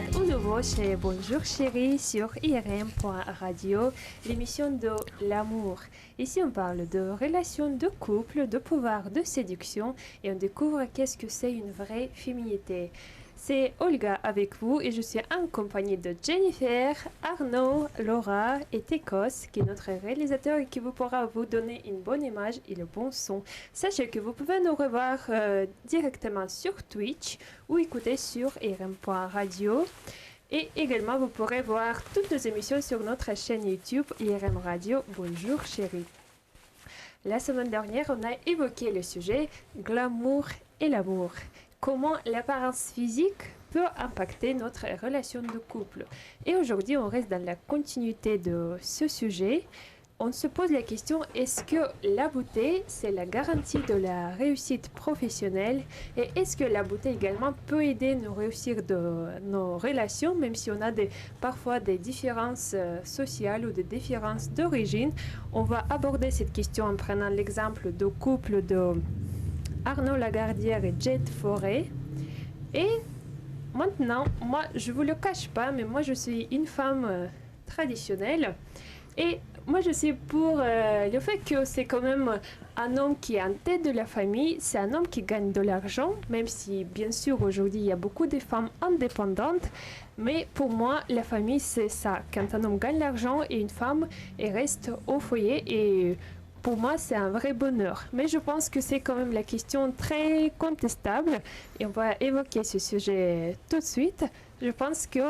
êtes au nouveau chez Bonjour Chérie sur IRM.radio, l'émission de l'amour. Ici, on parle de relations de couple, de pouvoir, de séduction et on découvre qu'est-ce que c'est une vraie féminité. C'est Olga avec vous et je suis en compagnie de Jennifer, Arnaud, Laura et Tekos, qui est notre réalisateur et qui vous pourra vous donner une bonne image et le bon son. Sachez que vous pouvez nous revoir directement sur Twitch ou écouter sur IRM.radio. Et également, vous pourrez voir toutes nos émissions sur notre chaîne YouTube IRM Radio Bonjour Chérie. La semaine dernière, on a évoqué le sujet glamour et l'amour. Comment l'apparence physique peut impacter notre relation de couple. Et aujourd'hui, on reste dans la continuité de ce sujet. On se pose la question, est-ce que la beauté, c'est la garantie de la réussite professionnelle? Et est-ce que la beauté également peut aider à nous réussir de nos relations, même si on a parfois des différences sociales ou des différences d'origine? On va aborder cette question en prenant l'exemple de couple de Arnaud Lagardière et Jet Forêt. Et maintenant, moi, je vous le cache pas, mais moi, je suis une femme traditionnelle. Et moi, je suis pour le fait que c'est quand même un homme qui est en tête de la famille. C'est un homme qui gagne de l'argent, même si, bien sûr, aujourd'hui, il y a beaucoup de femmes indépendantes. Mais pour moi, la famille, c'est ça. Quand un homme gagne l'argent et une femme, elle reste au foyer et... Pour moi, c'est un vrai bonheur. Mais je pense que c'est quand même la question très contestable. Et on va évoquer ce sujet tout de suite. Je pense que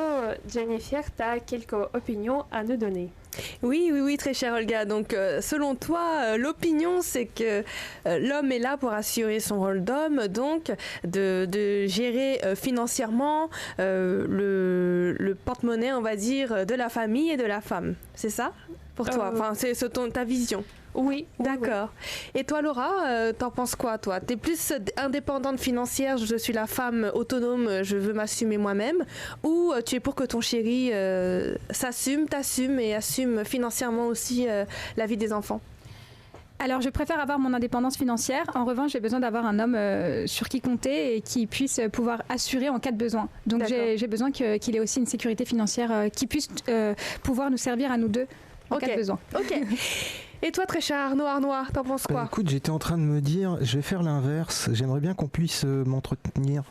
Jennifer, tu as quelques opinions à nous donner. Oui, très chère Olga. Donc, selon toi, l'opinion, c'est que l'homme est là pour assurer son rôle d'homme, donc de gérer financièrement le porte-monnaie, on va dire, de la famille et de la femme. C'est ça pour toi? Enfin, c'est ta vision. Oui. D'accord. Oui. Et toi, Laura, t'en penses quoi, toi? T'es plus indépendante financière, je suis la femme autonome, je veux m'assumer moi-même, ou tu es pour que ton chéri t'assume et assume financièrement aussi la vie des enfants? Alors, je préfère avoir mon indépendance financière. En revanche, j'ai besoin d'avoir un homme sur qui compter et qui puisse pouvoir assurer en cas de besoin. Donc, j'ai besoin qu'il ait aussi une sécurité financière qui puisse pouvoir nous servir à nous deux en cas de besoin. Ok. Et toi, très cher Arnaud, t'en penses quoi? Écoute, j'étais en train de me dire, je vais faire l'inverse. J'aimerais bien qu'on puisse m'entretenir.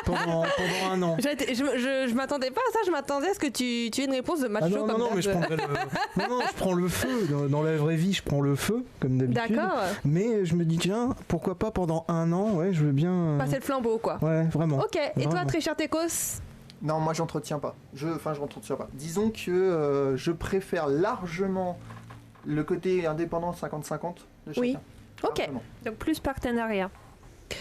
Pendant un an. Je m'attendais pas à ça, je m'attendais à ce que tu aies une réponse de macho. Non, mais je prends le feu. Dans la vraie vie, je prends le feu, comme d'habitude. D'accord. Mais je me dis, tiens, pourquoi pas pendant un an, ouais, je veux bien... Passer le flambeau, quoi. Ouais, vraiment. Ok, et toi, très cher Tekos? Non, moi j'entretiens pas. Je n'entretiens pas. Disons que je préfère largement le côté indépendant 50-50 de chacun. Oui, ok. Largement. Donc plus partenariat.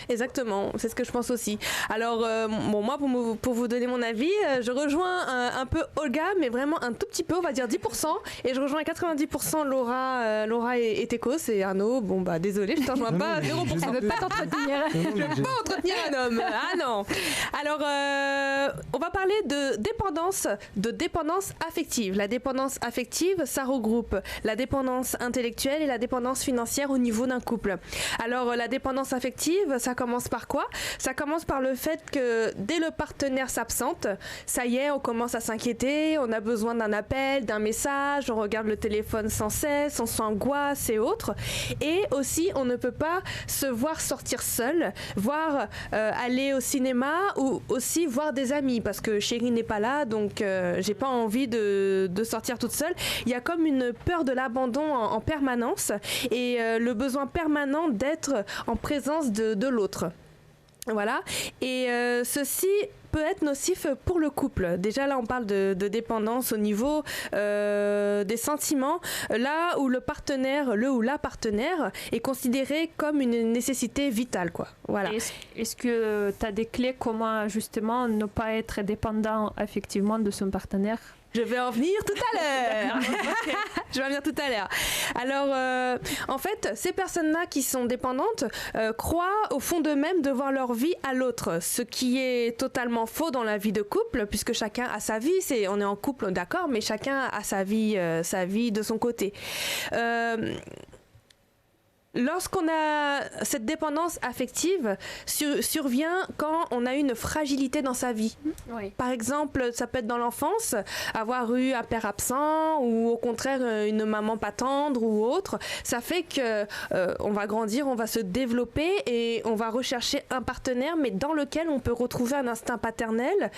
Exactement, c'est ce que je pense aussi. Alors, moi, pour vous donner mon avis, je rejoins un peu Olga, mais vraiment un tout petit peu, on va dire 10%, et je rejoins à 90% Laura et Tekos, et Arnaud, bon bah désolé, je t'en rejoins pas 0%. Elle veut pas t'entretenir. Je veux pas entretenir un homme. Ah non. Alors, on va parler de dépendance affective. La dépendance affective, ça regroupe la dépendance intellectuelle et la dépendance financière au niveau d'un couple. Alors, la dépendance affective, ça commence par quoi? Ça commence par le fait que dès le partenaire s'absente, ça y est, on commence à s'inquiéter, on a besoin d'un appel, d'un message, on regarde le téléphone sans cesse, on s'angoisse et autres. Et aussi, on ne peut pas se voir sortir seul, voir aller au cinéma ou aussi voir des amis parce que chérie n'est pas là, donc j'ai pas envie de sortir toute seule. Il y a comme une peur de l'abandon en permanence et le besoin permanent d'être en présence de l'autre. Voilà. Et ceci peut être nocif pour le couple. Déjà là, on parle de dépendance au niveau des sentiments, là où le ou la partenaire est considéré comme une nécessité vitale, quoi. Voilà. Est-ce que tu as des clés comment justement ne pas être dépendant effectivement de son partenaire? Je vais en venir tout à l'heure. Je vais en venir tout à l'heure. Alors, en fait, ces personnes-là qui sont dépendantes croient au fond d'eux-mêmes devoir leur vie à l'autre, ce qui est totalement faux dans la vie de couple, puisque chacun a sa vie. On est en couple, d'accord, mais chacun a sa vie de son côté. lorsqu'on a cette dépendance affective, survient quand on a une fragilité dans sa vie. Oui. Par exemple, ça peut être dans l'enfance, avoir eu un père absent ou au contraire une maman pas tendre ou autre. Ça fait que on va grandir, on va se développer et on va rechercher un partenaire, mais dans lequel on peut retrouver un instinct paternel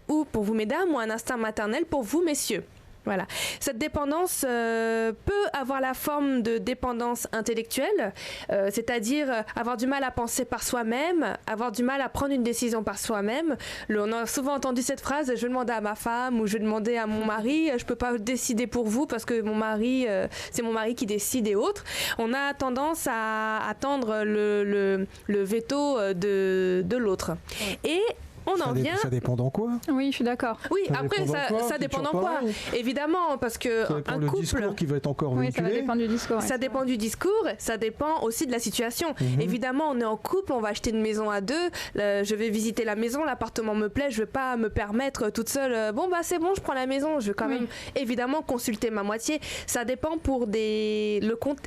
ou pour vous mesdames ou un instinct maternel pour vous messieurs. Voilà. Cette dépendance peut avoir la forme de dépendance intellectuelle, c'est-à-dire avoir du mal à penser par soi-même, avoir du mal à prendre une décision par soi-même. On a souvent entendu cette phrase, je vais demander à ma femme ou je vais demander à mon mari, je peux pas décider pour vous parce que mon mari, c'est mon mari qui décide et autres. On a tendance à attendre le veto de l'autre. Et on en vient. Ça dépend dans quoi? Oui, je suis d'accord. Oui, après, ça dépend dans quoi? Évidemment, parce que un le couple. Discours qui va être encore véhiculé. Oui, ça va dépendre du discours. Ça dépend du discours, ça dépend aussi de la situation. Évidemment, on est en couple, on va acheter une maison à deux. Je vais visiter la maison, l'appartement me plaît, je ne vais pas me permettre toute seule. Bon, bah c'est bon, je prends la maison. Je vais quand même évidemment consulter ma moitié. Ça dépend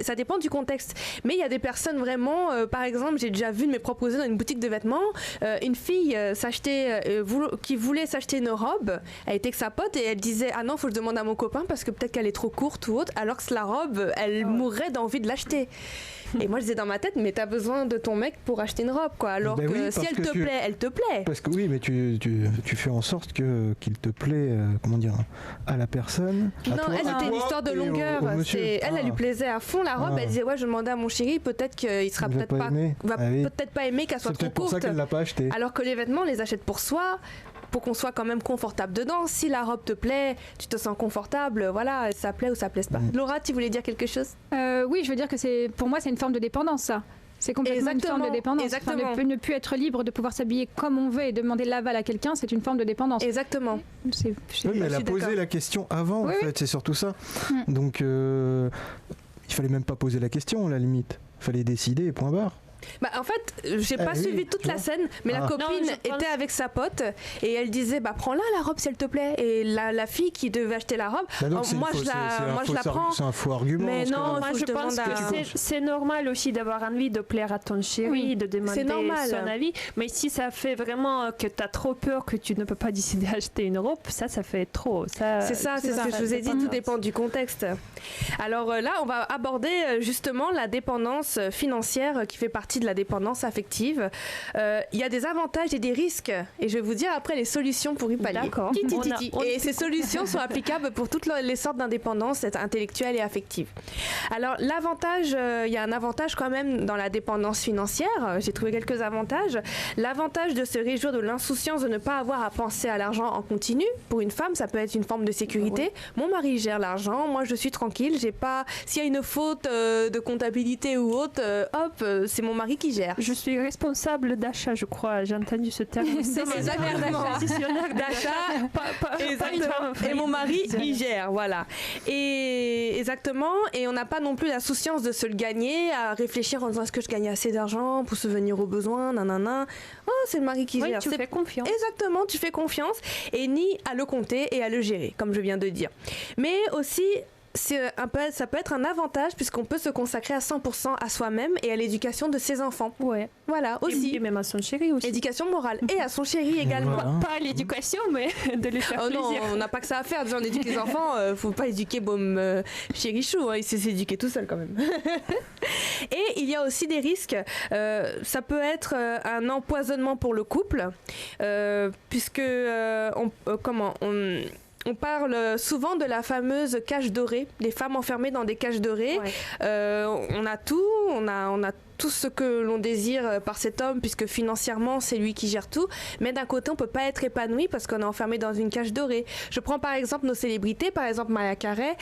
ça dépend du contexte. Mais il y a des personnes vraiment, par exemple, j'ai déjà vu de mes propres yeux dans une boutique de vêtements, une fille qui voulait s'acheter une robe, elle était avec sa pote et elle disait ah non, faut que je demande à mon copain parce que peut-être qu'elle est trop courte ou autre, alors que la robe, elle mourrait d'envie de l'acheter. Et moi je disais dans ma tête, mais t'as besoin de ton mec pour acheter une robe quoi, alors que si elle te plaît, elle te plaît. Parce que oui, mais tu fais en sorte qu'il te plaît, comment dire, à la personne. Non, elle c'était une histoire de longueur. Elle lui plaisait à fond la robe. Elle disait ouais, je demandais à mon chéri, peut-être qu'il sera peut-être pas aimé qu'elle soit trop courte. C'est pour ça qu'elle l'a pas acheté. Alors que les vêtements, on les achète pour soi, pour qu'on soit quand même confortable dedans. Si la robe te plaît, tu te sens confortable, voilà, ça plaît ou ça plaise pas. Laura, tu voulais dire quelque chose? Oui, je veux dire que pour moi c'est une forme de dépendance ça. C'est complètement une forme de dépendance. Exactement. Ne plus être libre de pouvoir s'habiller comme on veut et demander l'aval à quelqu'un, c'est une forme de dépendance. Exactement. Oui, mais elle a posé la question avant, en fait, c'est surtout ça. Donc, il fallait même pas poser la question, à la limite. Il fallait décider, et point barre. Bah, en fait, j'ai pas suivi toute la scène, mais la copine était avec sa pote et elle disait bah prends-la la robe s'il te plaît. Et la fille qui devait acheter la robe, moi je la prends. C'est un faux argument. Mais non, moi je pense que c'est normal aussi d'avoir envie de plaire à ton chéri, de demander son avis. Mais si ça fait vraiment que tu as trop peur que tu ne peux pas décider d'acheter une robe, ça fait trop. C'est ce que je vous ai dit, tout dépend du contexte. Alors là, on va aborder justement la dépendance financière qui fait partie de la dépendance affective. Il y a des avantages et des risques et je vais vous dire après les solutions pour y pallier. D'accord. Et ces solutions sont applicables pour toutes les sortes d'indépendance intellectuelle et affective. Alors l'avantage, il y a un avantage quand même dans la dépendance financière. J'ai trouvé quelques avantages. L'avantage de se réjouir de l'insouciance de ne pas avoir à penser à l'argent en continu. Pour une femme, ça peut être une forme de sécurité. Mon mari gère l'argent, moi je suis tranquille. J'ai pas, s'il y a une faute de comptabilité ou autre, c'est mon mari qui gère. Je suis responsable d'achat, je crois. J'ai entendu ce terme. C'est gestionnaire d'achat. Exactement. Et mon mari, il gère, voilà. Et exactement. Et on n'a pas non plus la souciance de se le gagner, à réfléchir en disant est-ce que je gagne assez d'argent pour subvenir aux besoins, nanana. Oh, c'est le mari qui gère. Tu fais confiance. Exactement, tu fais confiance et ni à le compter et à le gérer, comme je viens de dire. Mais aussi, ça peut être un avantage puisqu'on peut se consacrer à 100% à soi-même et à l'éducation de ses enfants. Ouais. Voilà, aussi. Et même à son chéri aussi. Éducation morale. Et à son chéri également. Voilà. Pas à l'éducation, mais de lui faire plaisir. Non, on n'a pas que ça à faire. Déjà, on éduque les enfants. Faut pas éduquer chéri-chou. Il sait s'éduquer tout seul quand même. Et il y a aussi des risques. Ça peut être un empoisonnement pour le couple. Puisque, on parle souvent de la fameuse cage dorée, les femmes enfermées dans des cages dorées. Ouais. On a tout, on a tout ce que l'on désire par cet homme, puisque financièrement, c'est lui qui gère tout. Mais d'un côté, on peut pas être épanoui parce qu'on est enfermé dans une cage dorée. Je prends par exemple nos célébrités, par exemple Mariah Carey.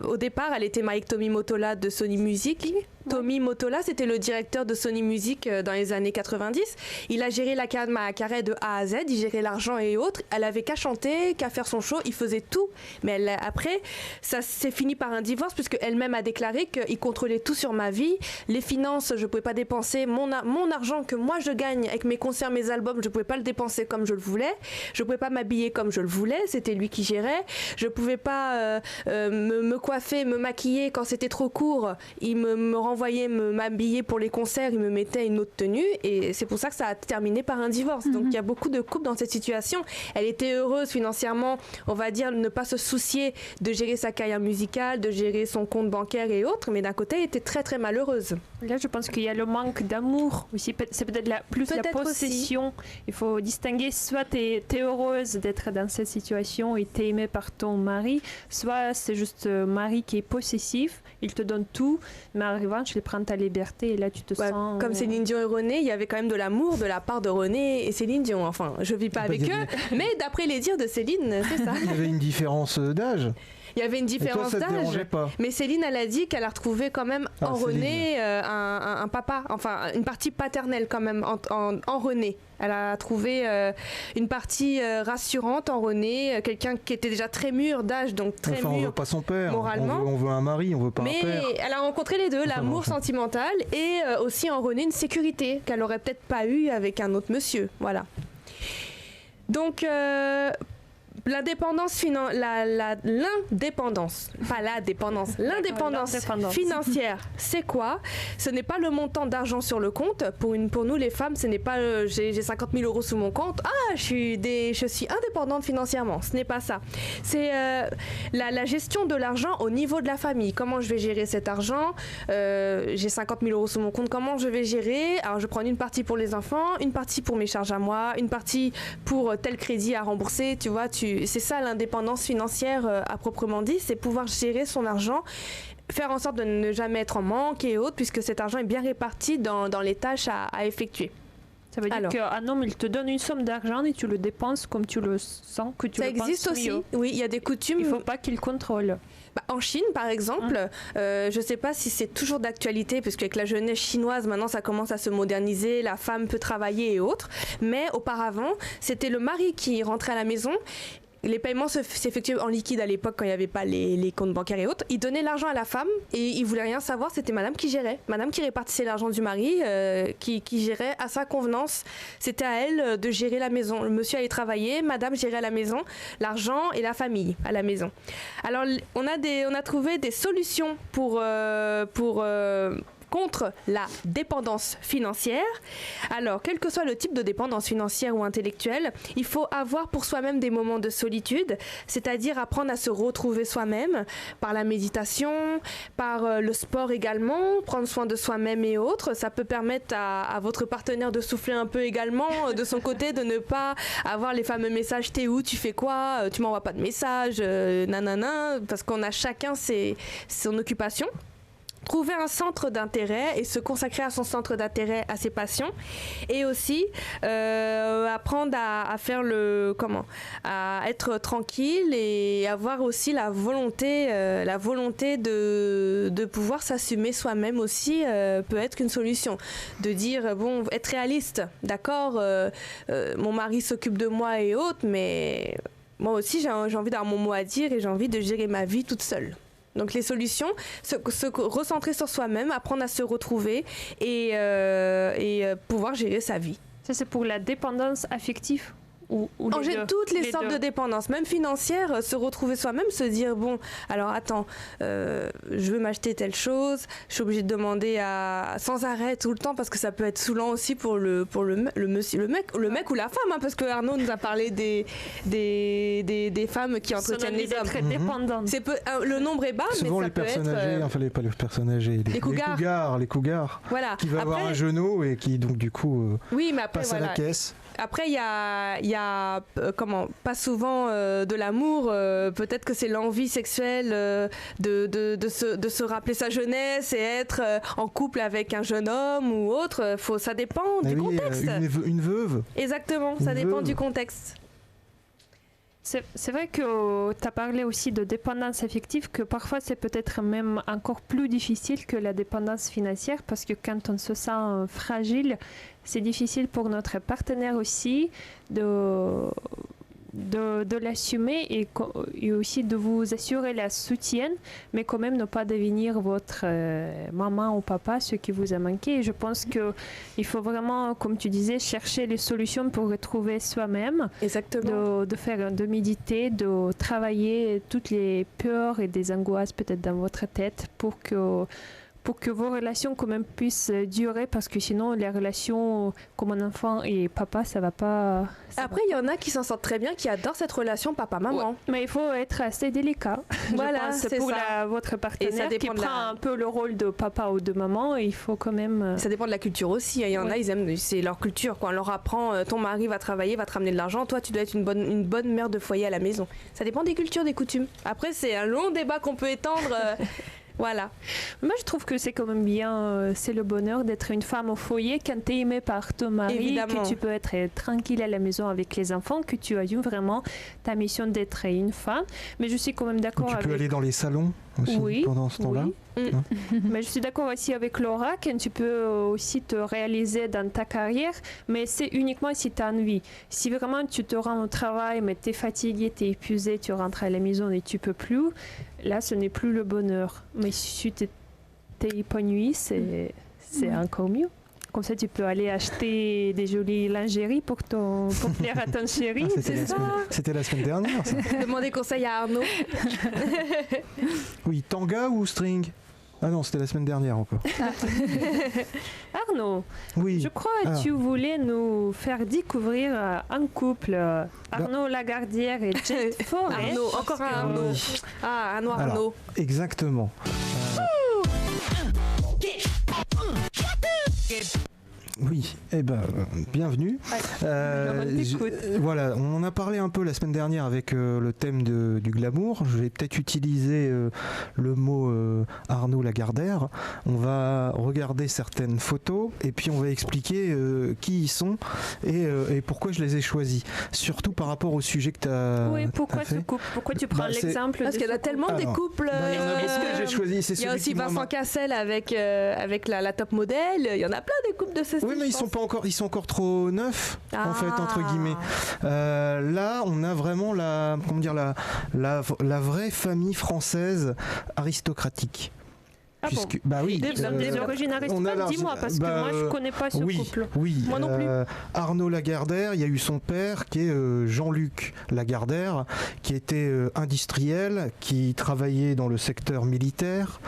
Au départ, elle était mariée avec Tommy Mottola de Sony Music. Tommy Mottola, c'était le directeur de Sony Music dans les années 90. Il a géré la carrière de Mariah Carey de A à Z, il gérait l'argent et autres. Elle avait qu'à chanter, qu'à faire son show, il faisait tout. Mais après, ça s'est fini par un divorce puisque elle-même a déclaré qu'il contrôlait tout sur ma vie. Les finances, dépenses, je pouvais pas dépenser mon argent que moi je gagne avec mes concerts, mes albums, je pouvais pas le dépenser comme je le voulais. Je pouvais pas m'habiller comme je le voulais, c'était lui qui gérait. Je pouvais pas me coiffer, me maquiller quand c'était trop court. Il me renvoyait m'habiller pour les concerts, il me mettait une autre tenue et c'est pour ça que ça a terminé par un divorce. Donc il y a beaucoup de couples dans cette situation. Elle était heureuse financièrement, on va dire, ne pas se soucier de gérer sa carrière musicale, de gérer son compte bancaire et autres, mais d'un côté, elle était très très malheureuse. Là, je pense qu'il y a le manque d'amour aussi. C'est peut-être la possession. Aussi. Il faut distinguer, soit tu es heureuse d'être dans cette situation et tu es aimée par ton mari, soit c'est juste mari qui est possessif, il te donne tout, mais en revanche, il prend ta liberté et là, tu te sens... Comme Céline Dion et René, il y avait quand même de l'amour de la part de René et Céline Dion. Enfin, je vis pas avec eux, mais d'après les dires de Céline, c'est ça. Il y avait une différence d'âge. Il y avait une différence d'âge, mais Céline, elle a dit qu'elle a retrouvé quand même en René un papa, enfin une partie paternelle quand même en René. Elle a trouvé une partie rassurante en René, quelqu'un qui était déjà très mûr d'âge, donc très mûr. On veut pas son père, moralement. On veut un mari, on veut pas un père. Mais elle a rencontré les deux, l'amour sentimental et aussi en René une sécurité qu'elle aurait peut-être pas eu avec un autre monsieur, voilà. Donc l'indépendance financière, c'est quoi? Ce n'est pas le montant d'argent sur le compte. Pour nous les femmes, ce n'est pas j'ai 50 000 euros sous mon compte. Ah, je suis indépendante financièrement. Ce n'est pas ça. C'est la gestion de l'argent au niveau de la famille. Comment je vais gérer cet argent? J'ai 50 000 euros sous mon compte. Comment je vais gérer? Alors je prends une partie pour les enfants, une partie pour mes charges à moi, une partie pour tel crédit à rembourser. Tu vois, c'est ça l'indépendance financière à proprement dit, c'est pouvoir gérer son argent, faire en sorte de ne jamais être en manque et autres, puisque cet argent est bien réparti dans les tâches à effectuer. Ça veut dire qu'un homme, il te donne une somme d'argent et tu le dépenses comme tu le sens, que tu le penses. Ça existe aussi, oui, il y a des coutumes. Il ne faut pas qu'il contrôle. En Chine, par exemple, je ne sais pas si c'est toujours d'actualité, parce qu'avec la jeunesse chinoise, maintenant, ça commence à se moderniser, la femme peut travailler et autres, mais auparavant, c'était le mari qui rentrait à la maison. Les paiements s'effectuaient en liquide à l'époque quand il n'y avait pas les comptes bancaires et autres. Il donnait l'argent à la femme et il ne voulait rien savoir, c'était madame qui gérait. Madame qui répartissait l'argent du mari, qui gérait à sa convenance. C'était à elle de gérer la maison. Le monsieur allait travailler, madame gérait à la maison, l'argent et la famille à la maison. Alors on a trouvé des solutions contre la dépendance financière. Alors, quel que soit le type de dépendance financière ou intellectuelle, il faut avoir pour soi-même des moments de solitude, c'est-à-dire apprendre à se retrouver soi-même par la méditation, par le sport également, prendre soin de soi-même et autres. Ça peut permettre à votre partenaire de souffler un peu également, de son côté, de ne pas avoir les fameux messages « t'es où, tu fais quoi, tu m'envoies pas de messages, nanana », parce qu'on a chacun son occupation. Trouver un centre d'intérêt et se consacrer à son centre d'intérêt, à ses passions, et aussi apprendre à faire à être tranquille et avoir aussi la volonté de pouvoir s'assumer soi-même aussi peut être une solution. De dire bon, être réaliste, d'accord, mon mari s'occupe de moi et autres, mais moi aussi j'ai envie d'avoir mon mot à dire et j'ai envie de gérer ma vie toute seule. Donc les solutions, se recentrer sur soi-même, apprendre à se retrouver et pouvoir gérer sa vie. Ça c'est pour la dépendance affective ou toutes les sortes de dépendance, même financière, se retrouver soi-même, se dire bon, alors attends, je veux m'acheter telle chose, je suis obligée de demander sans arrêt tout le temps parce que ça peut être saoulant aussi pour le mec ou la femme, hein, parce que Arnaud nous a parlé des femmes qui entretiennent les hommes. Très dépendantes. Le nombre est bas, souvent mais ça peut être. Souvent les personnes âgées, enfin pas les personnes âgées, les cougars. Voilà. Qui va avoir un genou et qui donc du coup passe à la caisse. Après, il y a pas souvent de l'amour. Peut-être que c'est l'envie sexuelle de se rappeler sa jeunesse et être en couple avec un jeune homme ou autre. Ça dépend du contexte. Une veuve. Exactement, ça dépend du contexte. C'est vrai que tu as parlé aussi de dépendance affective, que parfois c'est peut-être même encore plus difficile que la dépendance financière, parce que quand on se sent fragile, c'est difficile pour notre partenaire aussi de l'assumer et aussi de vous assurer la soutien, mais quand même ne pas devenir votre maman ou papa, ce qui vous a manqué. Et je pense qu'il faut vraiment, comme tu disais, chercher les solutions pour retrouver soi-même. Exactement. De méditer, de travailler toutes les peurs et des angoisses peut-être dans votre tête pour que vos relations quand même puissent durer, parce que sinon les relations comme un enfant et papa, ça va pas. Après, il y en a qui s'en sortent très bien, qui adorent cette relation papa-maman. Ouais, mais il faut être assez délicat. Voilà, c'est pour votre partenaire qui prend un peu le rôle de papa ou de maman. Il faut quand même. Ça dépend de la culture aussi. Il y en a, ils aiment, c'est leur culture. Quand on leur apprend, ton mari va travailler, va te ramener de l'argent, toi tu dois être une bonne mère de foyer à la maison. Ça dépend des cultures, des coutumes. Après, c'est un long débat qu'on peut étendre. Voilà. Moi, je trouve que c'est quand même bien, c'est le bonheur d'être une femme au foyer quand tu es aimée par ton mari, évidemment, que tu peux être tranquille à la maison avec les enfants, que tu assumes vraiment ta mission d'être une femme. Mais je suis quand même d'accord avec... Tu peux aller dans les salons aussi pendant ce temps-là. Mais je suis d'accord aussi avec Laura, quand tu peux aussi te réaliser dans ta carrière, mais c'est uniquement si tu as envie. Si vraiment tu te rends au travail, mais tu es fatigué, tu es épuisé, tu rentres à la maison et tu peux plus, là ce n'est plus le bonheur. Mais si tu t'es épanoui, c'est encore mieux. Comme ça, tu peux aller acheter des jolies lingeries pour plaire à ton chéri. C'était la semaine dernière, ça. Demandez conseil à Arnaud. Oui, tanga ou string? Ah non, c'était la semaine dernière encore. Arnaud, oui. Je crois que tu voulais nous faire découvrir un couple, Arnaud Lagardière et Jet Forest. Arnaud, encore un Arnaud. Ah, un noir Arnaud. Exactement. Oui, bienvenue. Voilà, on en a parlé un peu la semaine dernière avec le thème du glamour. Je vais peut-être utiliser le mot Arnaud Lagardère. On va regarder certaines photos et puis on va expliquer qui ils sont et pourquoi je les ai choisis. Surtout par rapport au sujet que tu as Oui, pourquoi ce couple? Pourquoi tu prends l'exemple? Parce qu'il y en a tellement des couples. J'ai choisi. Il y a aussi Vincent Cassel avec la top modèle. Il y en a plein des couples de ce style. Oui, mais ils sont encore trop neufs, en fait, entre guillemets. Là, on a vraiment la vraie famille française aristocratique. Ah puisque, bon oui, des origines aristocratiques, dis-moi, parce que moi je connais pas ce couple. Oui, moi non plus. Arnaud Lagardère, il y a eu son père qui est Jean-Luc Lagardère, qui était industriel, qui travaillait dans le secteur militaire,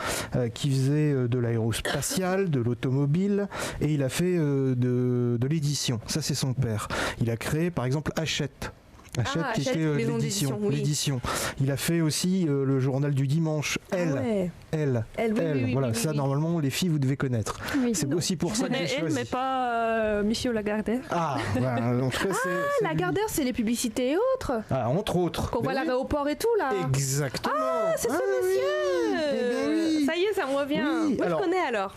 qui faisait de l'aérospatial, de l'automobile, et il a fait de l'édition. Ça, c'est son père. Il a créé, par exemple, Hachette, qui était l'édition. Il a fait aussi le journal du dimanche, Elle. Voilà, ça normalement les filles vous devez connaître. Oui, c'est aussi pour ça que j'ai choisi. Mais pas Monsieur Lagardère. Ah, en tout cas, Lagardère, c'est les publicités et autres. Ah, entre autres. Qu'on voit à l'aéroport et tout là. Exactement. Ah, c'est ce monsieur. Ça y est, ça me revient. Oui, je connais alors.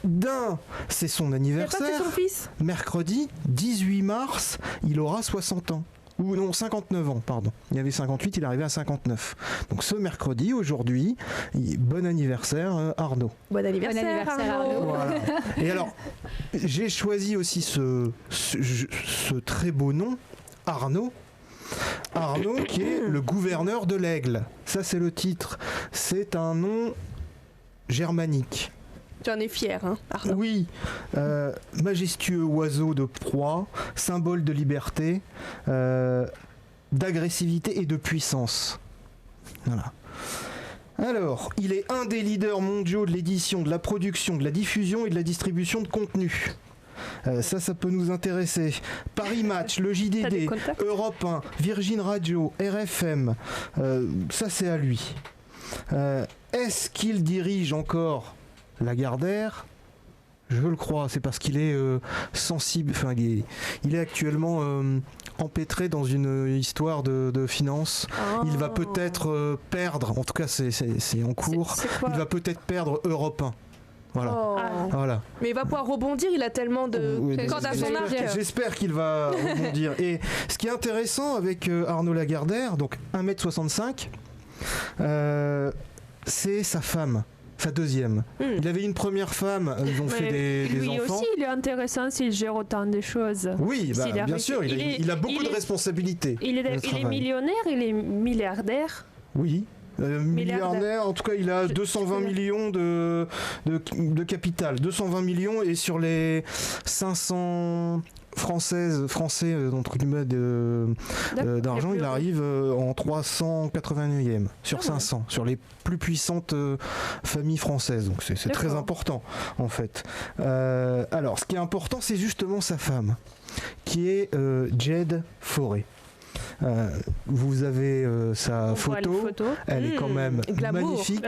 C'est son anniversaire. C'est son fils. Mercredi 18 mars, il aura 60 ans. Ou non, 59 ans, pardon. Il y avait 58, il est arrivé à 59. Donc ce mercredi, aujourd'hui, bon anniversaire Arnaud. Bon anniversaire Arnaud. Voilà. Et alors, j'ai choisi aussi ce très beau nom, Arnaud. Arnaud qui est le gouverneur de l'Aigle. Ça c'est le titre. C'est un nom germanique. Tu en es fier, hein, Arnaud? Oui, majestueux oiseau de proie, symbole de liberté, d'agressivité et de puissance. Voilà. Alors, il est un des leaders mondiaux de l'édition, de la production, de la diffusion et de la distribution de contenu. Ça peut nous intéresser. Paris Match, le JDD, Europe 1, Virgin Radio, RFM, ça c'est à lui. Est-ce qu'il dirige encore Lagardère? Je le crois, c'est parce qu'il est sensible, enfin il est actuellement empêtré dans une histoire de finances. Il va peut-être perdre, en tout cas c'est en cours, il va peut-être perdre Europe 1. Voilà. Mais il va pouvoir rebondir, il a tellement de cordes à son arc. J'espère qu'il va rebondir. Et ce qui est intéressant avec Arnaud Lagardère, donc 1m65, c'est sa femme. sa deuxième. Il avait une première femme, ils ont fait des lui enfants. aussi, il est intéressant s'il gère autant de choses. Oui, S'il bien réussi- sûr, il a beaucoup de responsabilités. Il de est travail. millionnaire, il est milliardaire. Oui. Milliardaire, en tout cas, il a 220 millions de capital. 220 millions et sur les 500 français, entre guillemets, d'argent, il arrive en 381e sur 500, sur les plus puissantes familles françaises. Donc c'est très important, en fait. Alors, ce qui est important, c'est justement sa femme, qui est Jade Forêt. Vous avez sa photo. Elle est quand même magnifique.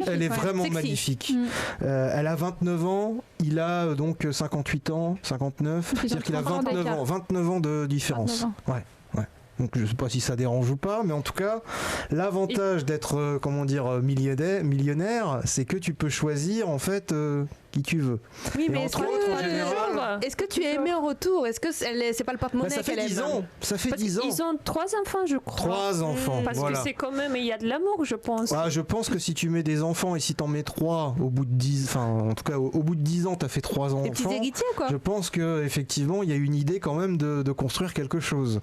Elle est vraiment Sexy. magnifique. Elle a 29 ans, il a donc 58 ans, 59. C'est-à-dire qu'il a 29 ans de différence. 29 ans. Ouais. Donc je ne sais pas si ça dérange ou pas, mais en tout cas, l'avantage d'être millionnaire, c'est que tu peux choisir en fait qui tu veux. Oui, Et mais entre autres, en général, est-ce que tu es aimé en retour? Est-ce que c'est pas le porte-monnaie ça fait qu'elle 10 aime? ans. Ça fait 10 ans. Ils ont 3 enfants, je crois. 3 enfants. Parce voilà. que c'est quand même, il y a de l'amour, je pense. Ah, je pense que si tu mets des enfants et si t'en mets 3 au bout de 10, enfin en tout cas au bout de 10 ans, t'as fait 3 enfants. Des petits héritiers, quoi. Je pense que effectivement, il y a une idée quand même de construire quelque chose.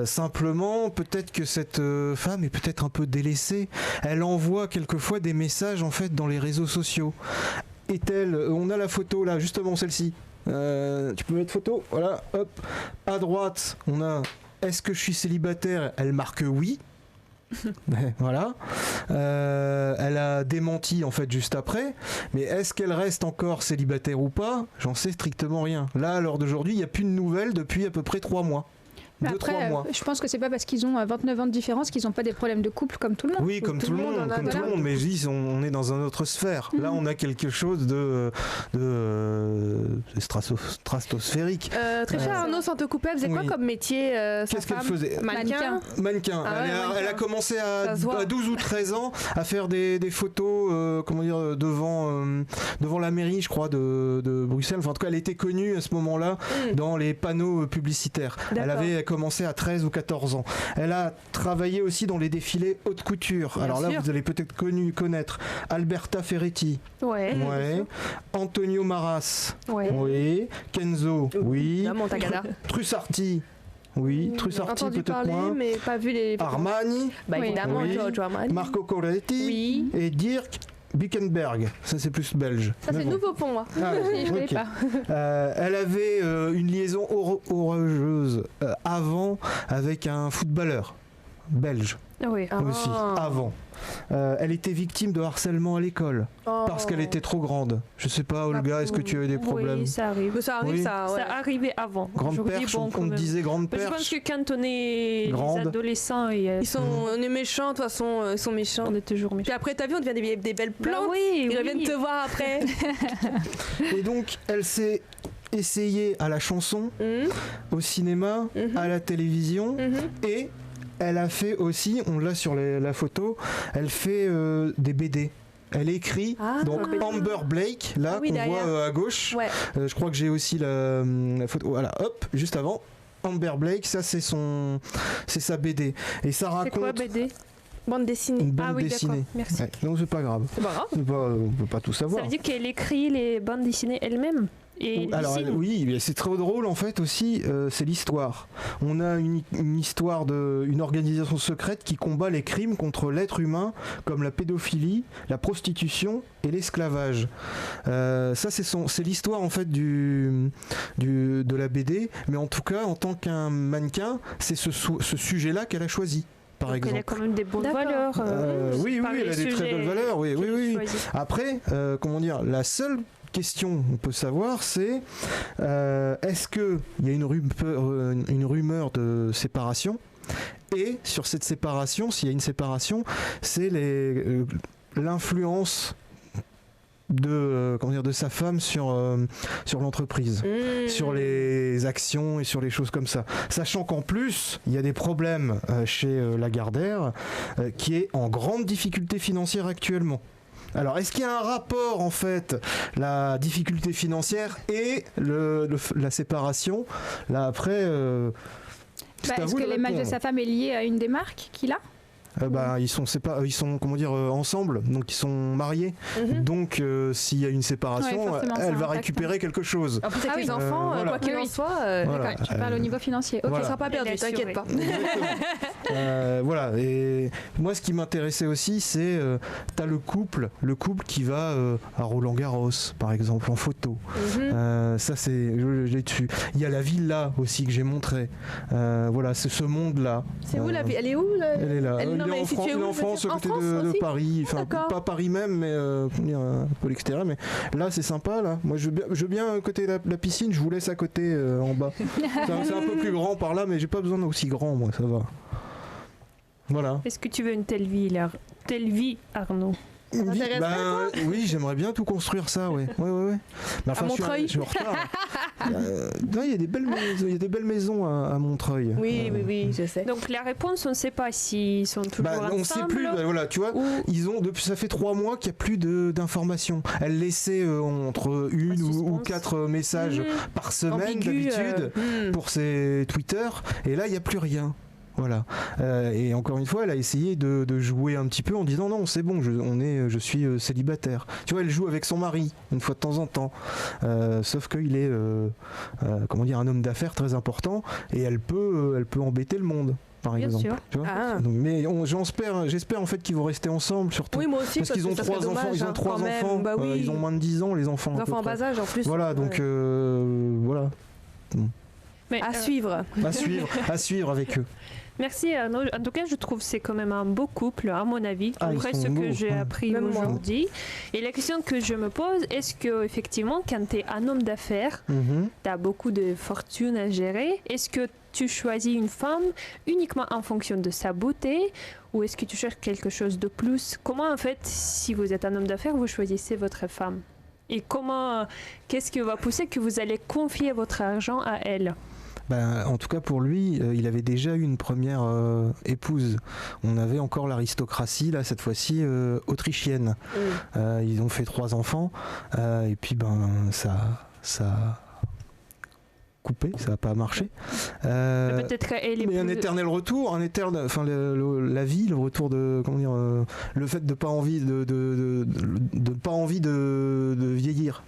Simplement, peut-être que cette femme est peut-être un peu délaissée. Elle envoie quelquefois des messages en fait dans les réseaux sociaux. Est-elle, on a la photo là, justement celle-ci. Tu peux mettre photo, voilà, hop. À droite, on a est-ce que je suis célibataire? Elle marque oui. Voilà. Elle a démenti en fait juste après. Mais est-ce qu'elle reste encore célibataire ou pas? J'en sais strictement rien. Là, à l'heure d'aujourd'hui, il n'y a plus de nouvelles depuis à peu près 3 mois. Mais 2-3 après, mois. je pense que c'est pas parce qu'ils ont 29 ans de différence qu'ils n'ont pas des problèmes de couple comme tout le monde. Oui, comme tout le monde, en a, comme tout le voilà. monde, mais je dis, on est dans une autre sphère. Là, on a quelque chose de stratosphérique. Très cher Arnaud, sans te couper, elle faisait quoi Oui. comme métier sa Qu'est-ce qu'elle femme? faisait? Mannequin. Mannequin. Ah ouais, mannequin. Elle a commencé Ça se voit. à 12 ou 13 ans à faire des photos devant la mairie, je crois, de Bruxelles. Enfin, en tout cas, elle était connue à ce moment-là dans les panneaux publicitaires. Elle D'accord. avait commencé à 13 ou 14 ans. Elle a travaillé aussi dans les défilés haute couture. Bien Alors là, sûr. vous allez peut-être connaître Alberta Ferretti. Ouais. Ouais. Antonio Maras. Ouais. Oui. Kenzo. Oui. La Montagada. Trussarti. Oui. Trussarti Entendu peut-être parler, moins. mais pas vu les. Armani. Bah Oui. évidemment, Oui. Giorgio Armani. Marco Coretti. Oui. Et Dirk Bickenberg. Ça, c'est plus belge. Ça, Mais c'est bon. nouveau pour moi. Ah, Je connais ok. pas. Elle avait une liaison orageuse avant avec un footballeur belge Oui. aussi, avant. Elle était victime de harcèlement à l'école parce qu'elle était trop grande. Je sais pas, Olga, est-ce que tu as eu des problèmes? Oui, ça arrive. Ça arrive, Oui. ça. Ouais. Ça arrivait avant. Grande Aujourd'hui, perche, bon, quand on même. disait grande Je pense perche. que quand on est Grande. des adolescents, On est méchants, de toute façon, ils sont méchants. on est toujours Puis méchants. après, t'as vu, on devient des belles Bah plantes. oui, Ils reviennent oui. te voir après. Et donc, elle s'est essayée à la chanson, au cinéma, à la télévision et elle a fait aussi, on l'a sur la photo, elle fait des BD. Elle écrit, Ah, donc BD. Amber Blake, là, Ah oui, qu'on derrière. voit à gauche. Ouais. Je crois que j'ai aussi la photo. Voilà, hop, juste avant. Amber Blake, ça c'est sa BD. Et ça C'est quoi raconte BD? Bande dessinée. une bande Ah oui, dessinée. d'accord. Merci. Ouais, non, c'est pas grave. C'est pas grave. On peut pas tout Ça savoir. veut dire qu'elle écrit les bandes dessinées elle-même et Alors dessine. oui, mais c'est très drôle en fait aussi, c'est l'histoire. On a une histoire d'une organisation secrète qui combat les crimes contre l'être humain comme la pédophilie, la prostitution et l'esclavage. Ça c'est l'histoire en fait de la BD, mais en tout cas en tant qu'un mannequin, c'est ce sujet-là qu'elle a choisi. Par Donc exemple. elle a quand même des bonnes D'accord. valeurs. Oui, par elle a les des très sujets belles valeurs. Oui, oui, qu'elle oui. choisit. Après, comment dire, la seule question qu'on peut savoir, c'est est-ce qu'il y a une rumeur de séparation? Et sur cette séparation, s'il y a une séparation, c'est l'influence de sa femme sur l'entreprise, sur les actions et sur les choses comme ça. Sachant qu'en plus, il y a des problèmes chez Lagardère qui est en grande difficulté financière actuellement. Alors, est-ce qu'il y a un rapport, en fait, la difficulté financière et la séparation? Là, après, c'est à Est-ce vous que de l'image de répondre. sa femme est liée à une des marques qu'il a? ils sont comment dire, ensemble, donc ils sont mariés. Donc s'il y a une séparation, elle va récupérer quelque chose. En plus avec les enfants, quoi qu'il en soit, voilà. Tu parles au niveau financier. Ok, Voilà. ça sera pas perdu, t'inquiète pas. Voilà, et moi ce qui m'intéressait aussi, c'est t'as le couple qui va à Roland-Garros par exemple en photo. Ça c'est, je l'ai dessus. Il y a la villa aussi que j'ai montré. Voilà, c'est ce monde là. C'est où la ville? Elle est où là? Elle est là. Elle Elle est en France, à côté de Paris. Enfin, pas Paris même, mais un peu l'extérieur. Mais là, c'est sympa. Là, moi, je veux bien côté la piscine. Je vous laisse à côté en bas. C'est un peu plus grand par là, mais j'ai pas besoin d'aussi grand. Moi, ça va. Voilà. Est-ce que tu veux une telle vie, Arnaud? Oui, j'aimerais bien tout construire ça, ouais. Mais enfin, à Montreuil. Je suis en retard. Non, il y a des belles maisons à Montreuil. Oui, je sais. Donc la réponse, on ne sait pas s'ils sont toujours ensemble. On ne sait plus. Voilà, tu vois, ça fait 3 mois qu'il n'y a plus d'informations. Elle laissait entre 1 ou 4 messages par semaine d'habitude pour ses Twitter, et là il n'y a plus rien. Voilà. Et encore une fois, elle a essayé de jouer un petit peu en disant non, c'est bon, je suis célibataire. Tu vois, elle joue avec son mari une fois de temps en temps. Sauf qu'il est, un homme d'affaires très important, et elle peut embêter le monde. Par exemple. Sûr. Tu vois mais j'espère en fait qu'ils vont rester ensemble surtout. Oui, moi aussi, parce qu'ils ont 3 enfants. Ils ont 3 enfants. Bah oui. Ils ont moins de 10 ans, les enfants. Les enfants en bas âge en plus. Voilà, donc voilà. Mais, à suivre. À suivre avec eux. Merci Arnaud. En tout cas, je trouve que c'est quand même un beau couple, à mon avis, après ce que j'ai appris Même aujourd'hui. Et la question que je me pose, est-ce que effectivement, quand tu es un homme d'affaires, tu as beaucoup de fortune à gérer, est-ce que tu choisis une femme uniquement en fonction de sa beauté, ou est-ce que tu cherches quelque chose de plus? Comment en fait, si vous êtes un homme d'affaires, vous choisissez votre femme? Et qu'est-ce qui va pousser que vous allez confier votre argent à elle? En tout cas pour lui, il avait déjà eu une première épouse. On avait encore l'aristocratie, là cette fois-ci autrichienne. Ils ont fait 3 enfants, et puis ça a coupé, ça n'a pas marché. Peut-être qu'elle est mais un éternel retour, la vie, le retour de le fait de pas envie de vieillir.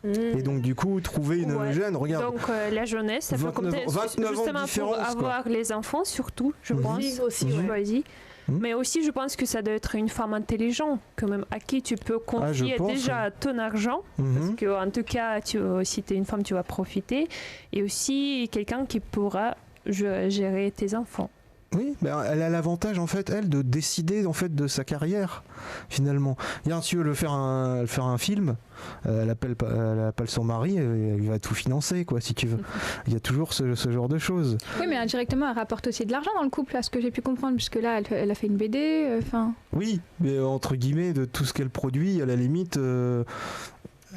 Et donc du coup trouver une jeune, regarde. Donc la jeunesse, ça peut compter 29 justement ans de différence, pour avoir les enfants surtout, je pense. Aussi, choisi. Mais aussi, je pense que ça doit être une femme intelligente, quand même, à qui tu peux confier déjà ton argent, parce que en tout cas, si tu es une femme, tu vas profiter, et aussi quelqu'un qui pourra gérer tes enfants. Oui, elle a l'avantage en fait, elle, de décider en fait de sa carrière finalement. Si elle veut faire un film, elle appelle son mari, il va tout financer quoi, si tu veux. Il y a toujours ce genre de choses. Oui, mais indirectement, elle rapporte aussi de l'argent dans le couple, à ce que j'ai pu comprendre, puisque là, elle a fait une BD. Oui, mais entre guillemets, de tout ce qu'elle produit, à la limite.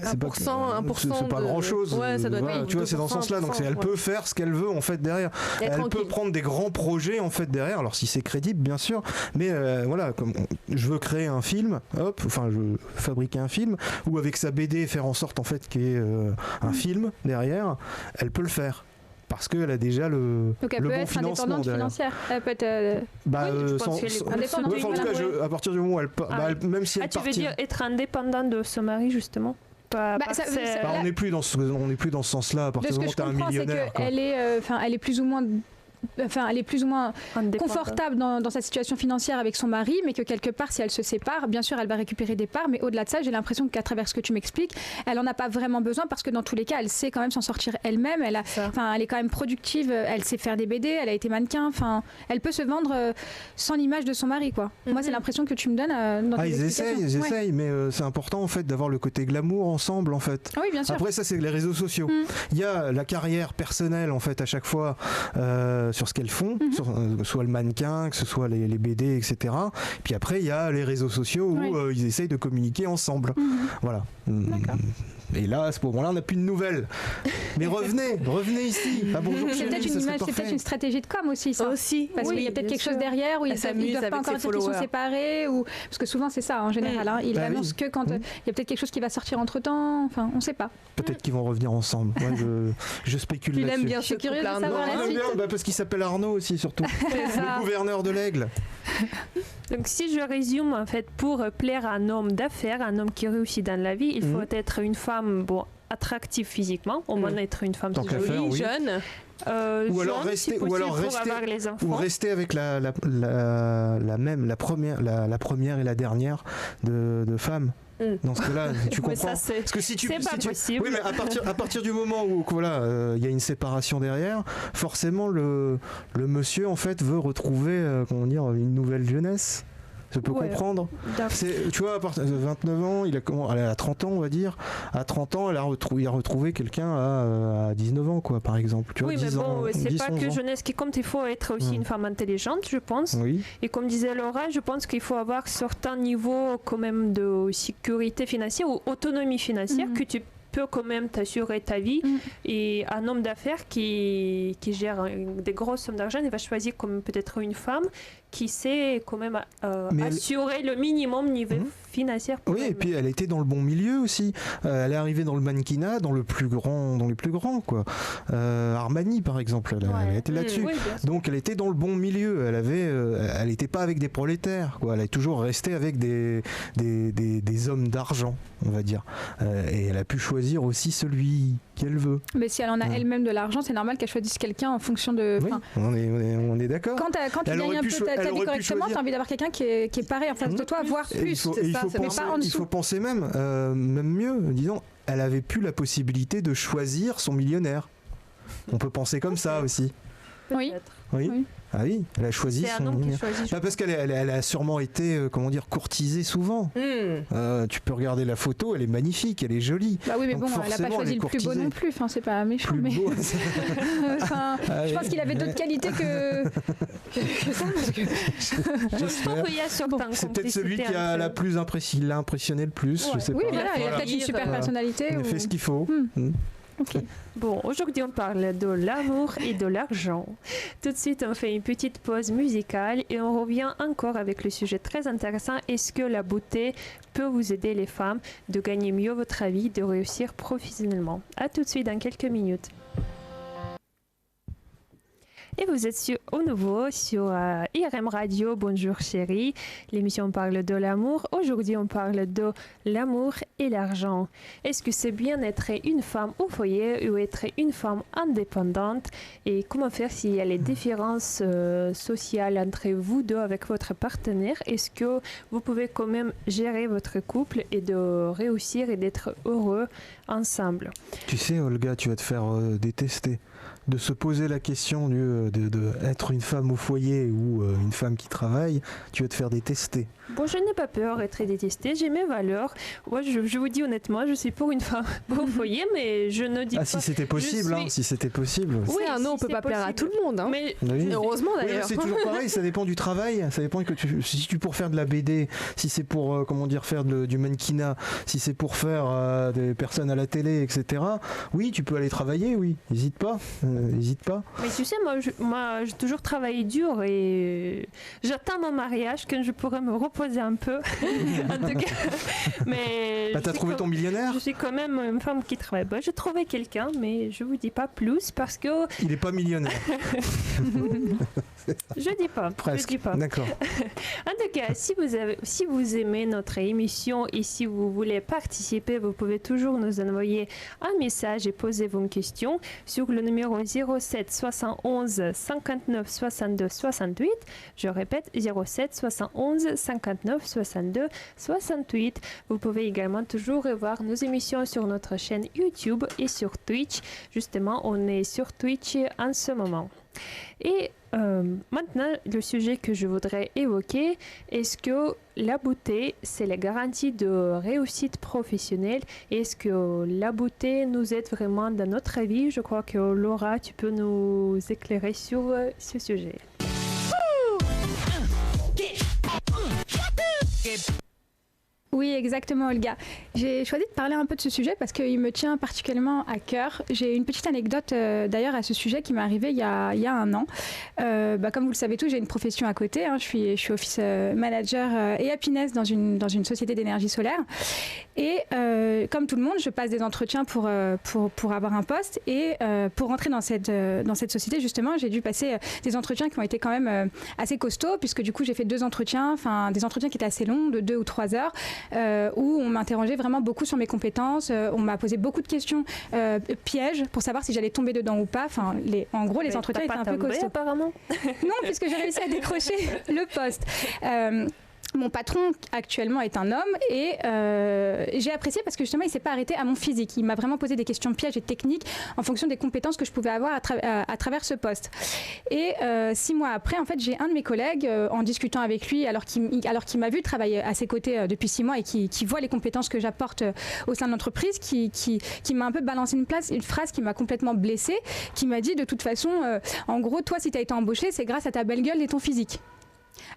1%, c'est pas grand chose. Ouais, ça doit être tu vois, c'est dans ce sens-là. Donc elle peut faire ce qu'elle veut en fait derrière. Elle peut prendre des grands projets en fait derrière. Alors si c'est crédible, bien sûr. Mais voilà, comme je veux créer un film, je veux fabriquer un film, ou avec sa BD faire en sorte en fait qu'il y ait un film derrière, elle peut le faire. Parce qu'elle a déjà le bon financement derrière. Elle peut être indépendante. En tout cas, à partir du moment où même si elle tu veux dire être indépendante de ce mari justement? On n'est plus dans ce sens-là à partir du moment où tu es un millionnaire. Elle est plus ou moins confortable dans sa situation financière avec son mari, mais que quelque part, si elle se sépare, bien sûr, elle va récupérer des parts, mais au-delà de ça, j'ai l'impression qu'à travers ce que tu m'expliques, elle en a pas vraiment besoin, parce que dans tous les cas, elle sait quand même s'en sortir elle-même. Elle est quand même productive, elle sait faire des BD, elle a été mannequin, elle peut se vendre sans l'image de son mari, quoi. Moi, c'est l'impression que tu me donnes dans tes explications. Ils essayent, mais c'est important en fait d'avoir le côté glamour ensemble en fait. Oui, bien sûr. Après ça, c'est les réseaux sociaux. Il y a la carrière personnelle en fait à chaque fois. Sur ce qu'elles font, soit le mannequin, que ce soit les BD, etc. Puis après, il y a les réseaux sociaux où ils essayent de communiquer ensemble. Voilà. D'accord. Et là, à ce moment-là, on n'a plus de nouvelles. Mais revenez ici. Bonjour, c'est peut-être une stratégie de com aussi, ça. Parce qu'il y a peut-être quelque chose derrière où ils ne doivent pas encore dire qu'ils sont séparés. Parce que souvent, c'est ça en général. Ils annoncent que quand il y a peut-être quelque chose qui va sortir entre-temps. Enfin, on ne sait pas. Peut-être qu'ils vont revenir ensemble. Moi, je spécule là-dessus. Il aime bien ce couple, Arnaud. Parce qu'il s'appelle Arnaud aussi, surtout. Le gouverneur de l'Aigle. Donc si je résume, en fait, pour plaire à un homme d'affaires, un homme qui réussit dans la vie, il faut être une femme attractive physiquement, au moins être une femme jolie, jeune. Ou alors rester, pour avoir les enfants. ou rester avec la première et la dernière de femmes. Dans ce cas-là, tu comprends. Parce que si tu, c'est pas possible. Oui, mais à partir du moment où voilà, y a une séparation derrière, forcément le monsieur en fait veut retrouver une nouvelle jeunesse. Je peux comprendre. Tu vois, à partir de 29 ans, elle a 30 ans, on va dire. À 30 ans, il a retrouvé quelqu'un à 19 ans, quoi, par exemple. Tu vois, oui, mais 10 ans, c'est 10, pas que jeunesse qui compte, il faut être aussi une femme intelligente, je pense. Oui. Et comme disait Laura, je pense qu'il faut avoir certain niveau quand même de sécurité financière ou autonomie financière que tu peux quand même t'assurer ta vie. Et un homme d'affaires qui gère des grosses sommes d'argent, il va choisir comme peut-être une femme qui sait quand même assurer le minimum niveau financier. Oui, et puis elle était dans le bon milieu aussi. Elle est arrivée dans le mannequinat, dans les plus grands, quoi. Armani, par exemple, elle était là-dessus. Oui, donc elle était dans le bon milieu. Elle n'était pas avec des prolétaires, quoi. Elle est toujours restée avec des hommes d'argent, on va dire. Et elle a pu choisir aussi celui qu'elle veut. Mais si elle en a elle-même de l'argent, c'est normal qu'elle choisisse quelqu'un en fonction de. Oui, on est d'accord. Quand tu gagnes un peu ta vie correctement, tu as envie d'avoir quelqu'un qui est pareil en face de toi, voire plus. Il faut penser même mieux, disons, elle avait plus la possibilité de choisir son millionnaire. On peut penser comme ça aussi. Oui. Ah oui, elle a choisi son millionnaire. Parce qu'elle a sûrement été, courtisée souvent. Tu peux regarder la photo, elle est magnifique, elle est jolie. Bah oui, mais bon, elle n'a pas choisi le plus beau non plus. Enfin, c'est pas méchant. Plus beau. Je pense qu'il avait d'autres qualités que ça. C'est peut-être celui qui a l'a impressionné le plus. Je sais pas. Oui, voilà, il a peut-être une super personnalité. Il a fait ce qu'il faut. Okay. Bon, aujourd'hui on parle de l'amour et de l'argent. Tout de suite on fait une petite pause musicale et on revient encore avec le sujet très intéressant. Est-ce que la beauté peut vous aider les femmes de gagner mieux votre vie, de réussir professionnellement? À tout de suite dans quelques minutes. Et vous êtes au nouveau sur IRM Radio. Bonjour chérie. L'émission parle de l'amour. Aujourd'hui, on parle de l'amour et l'argent. Est-ce que c'est bien être une femme au foyer ou être une femme indépendante? Et comment faire s'il y a les différences sociales entre vous deux avec votre partenaire? Est-ce que vous pouvez quand même gérer votre couple et de réussir et d'être heureux ensemble? Tu sais, Olga, tu vas te faire détester. De se poser la question de être une femme au foyer ou une femme qui travaille, tu vas te faire détester. Bon, je n'ai pas peur d'être détestée, j'ai mes valeurs. Moi, je vous dis honnêtement, je suis pour une femme au foyer, mais je ne dis pas... si c'était possible, si c'était possible. Oui, un homme, on peut pas plaire à tout le monde. Mais heureusement d'ailleurs. Oui, c'est toujours pareil, ça dépend du travail. Ça dépend si tu pour faire de la BD, si c'est pour faire du mannequinat, si c'est pour faire des personnes à la télé, etc. Oui, tu peux aller travailler, oui. N'hésite pas. Mais tu sais, moi, j'ai toujours travaillé dur et j'attends mon mariage quand je pourrai me reposer un peu. En tout cas. Mais t'as trouvé ton millionnaire? Je suis quand même une femme qui travaille. J'ai trouvé quelqu'un, mais je vous dis pas plus parce que... Il est pas millionnaire. Je dis pas. Presque. Je dis pas. D'accord. En tout cas, si vous aimez notre émission et si vous voulez participer, vous pouvez toujours nous envoyer un message et poser vos questions sur le numéro 07 71 59 62 68. Je répète, 07 71 59 62 68. Vous pouvez également toujours revoir nos émissions sur notre chaîne YouTube et sur Twitch. Justement, on est sur Twitch en ce moment. Et maintenant, le sujet que je voudrais évoquer, est-ce que la beauté, c'est la garantie de réussite professionnelle? Est-ce que la beauté nous aide vraiment dans notre vie? Je crois que Laura, tu peux nous éclairer sur ce sujet. Oui, exactement, Olga. J'ai choisi de parler un peu de ce sujet parce qu'il me tient particulièrement à cœur. J'ai une petite anecdote d'ailleurs à ce sujet qui m'est arrivée il y a 1 an. Comme vous le savez tous, j'ai une profession à côté. Je suis office manager et happiness dans une société d'énergie solaire. Et comme tout le monde, je passe des entretiens pour avoir un poste. Et pour rentrer dans cette société, justement, j'ai dû passer des entretiens qui ont été quand même assez costauds, puisque du coup, j'ai fait 2 entretiens, des entretiens qui étaient assez longs, de 2 ou 3 heures, où on m'interrogeait vraiment beaucoup sur mes compétences. On m'a posé beaucoup de questions pièges pour savoir si j'allais tomber dedans ou pas. En gros, les entretiens étaient un peu costauds. Apparemment. Non, puisque j'ai réussi à décrocher le poste. Mon patron actuellement est un homme et j'ai apprécié parce que justement il ne s'est pas arrêté à mon physique. Il m'a vraiment posé des questions pièges et techniques en fonction des compétences que je pouvais avoir à travers ce poste. Et 6 mois après, en fait, j'ai un de mes collègues en discutant avec lui alors qu'il m'a vu travailler à ses côtés depuis 6 mois et qui voit les compétences que j'apporte au sein de l'entreprise, qui m'a un peu balancé une phrase qui m'a complètement blessée, qui m'a dit de toute façon, en gros, toi si tu as été embauché, c'est grâce à ta belle gueule et ton physique.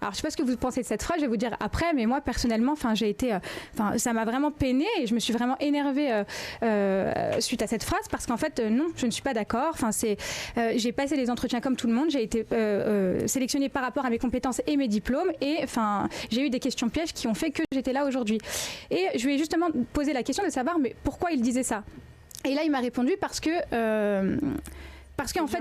Alors, je ne sais pas ce que vous pensez de cette phrase, je vais vous dire après, mais moi, personnellement, ça m'a vraiment peinée et je me suis vraiment énervée suite à cette phrase parce qu'en fait, non, je ne suis pas d'accord. J'ai passé les entretiens comme tout le monde, j'ai été sélectionnée par rapport à mes compétences et mes diplômes et j'ai eu des questions pièges qui ont fait que j'étais là aujourd'hui. Et je lui ai justement posé la question de savoir, mais pourquoi il disait ça ? Et là, il m'a répondu parce qu'en fait,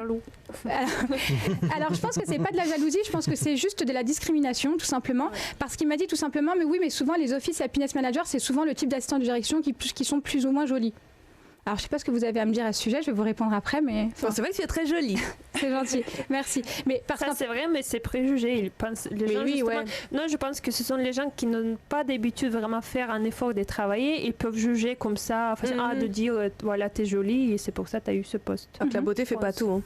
alors je pense que c'est pas de la jalousie, je pense que c'est juste de la discrimination tout simplement, parce qu'il m'a dit tout simplement, mais oui, mais souvent les office happiness managers, c'est souvent le type d'assistant de direction qui sont plus ou moins jolis. Alors je sais pas ce que vous avez à me dire à ce sujet, je vais vous répondre après, mais c'est vrai que tu es très jolie. C'est gentil, merci. Mais ça c'est vrai, mais c'est préjugé. Ils pensent, les gens, oui, ouais. Non, je pense que ce sont les gens qui n'ont pas d'habitude vraiment faire un effort de travailler. Ils peuvent juger comme ça, de dire voilà, t'es jolie et c'est pour ça que t'as eu ce poste. Donc la beauté fait pas tout. Hein.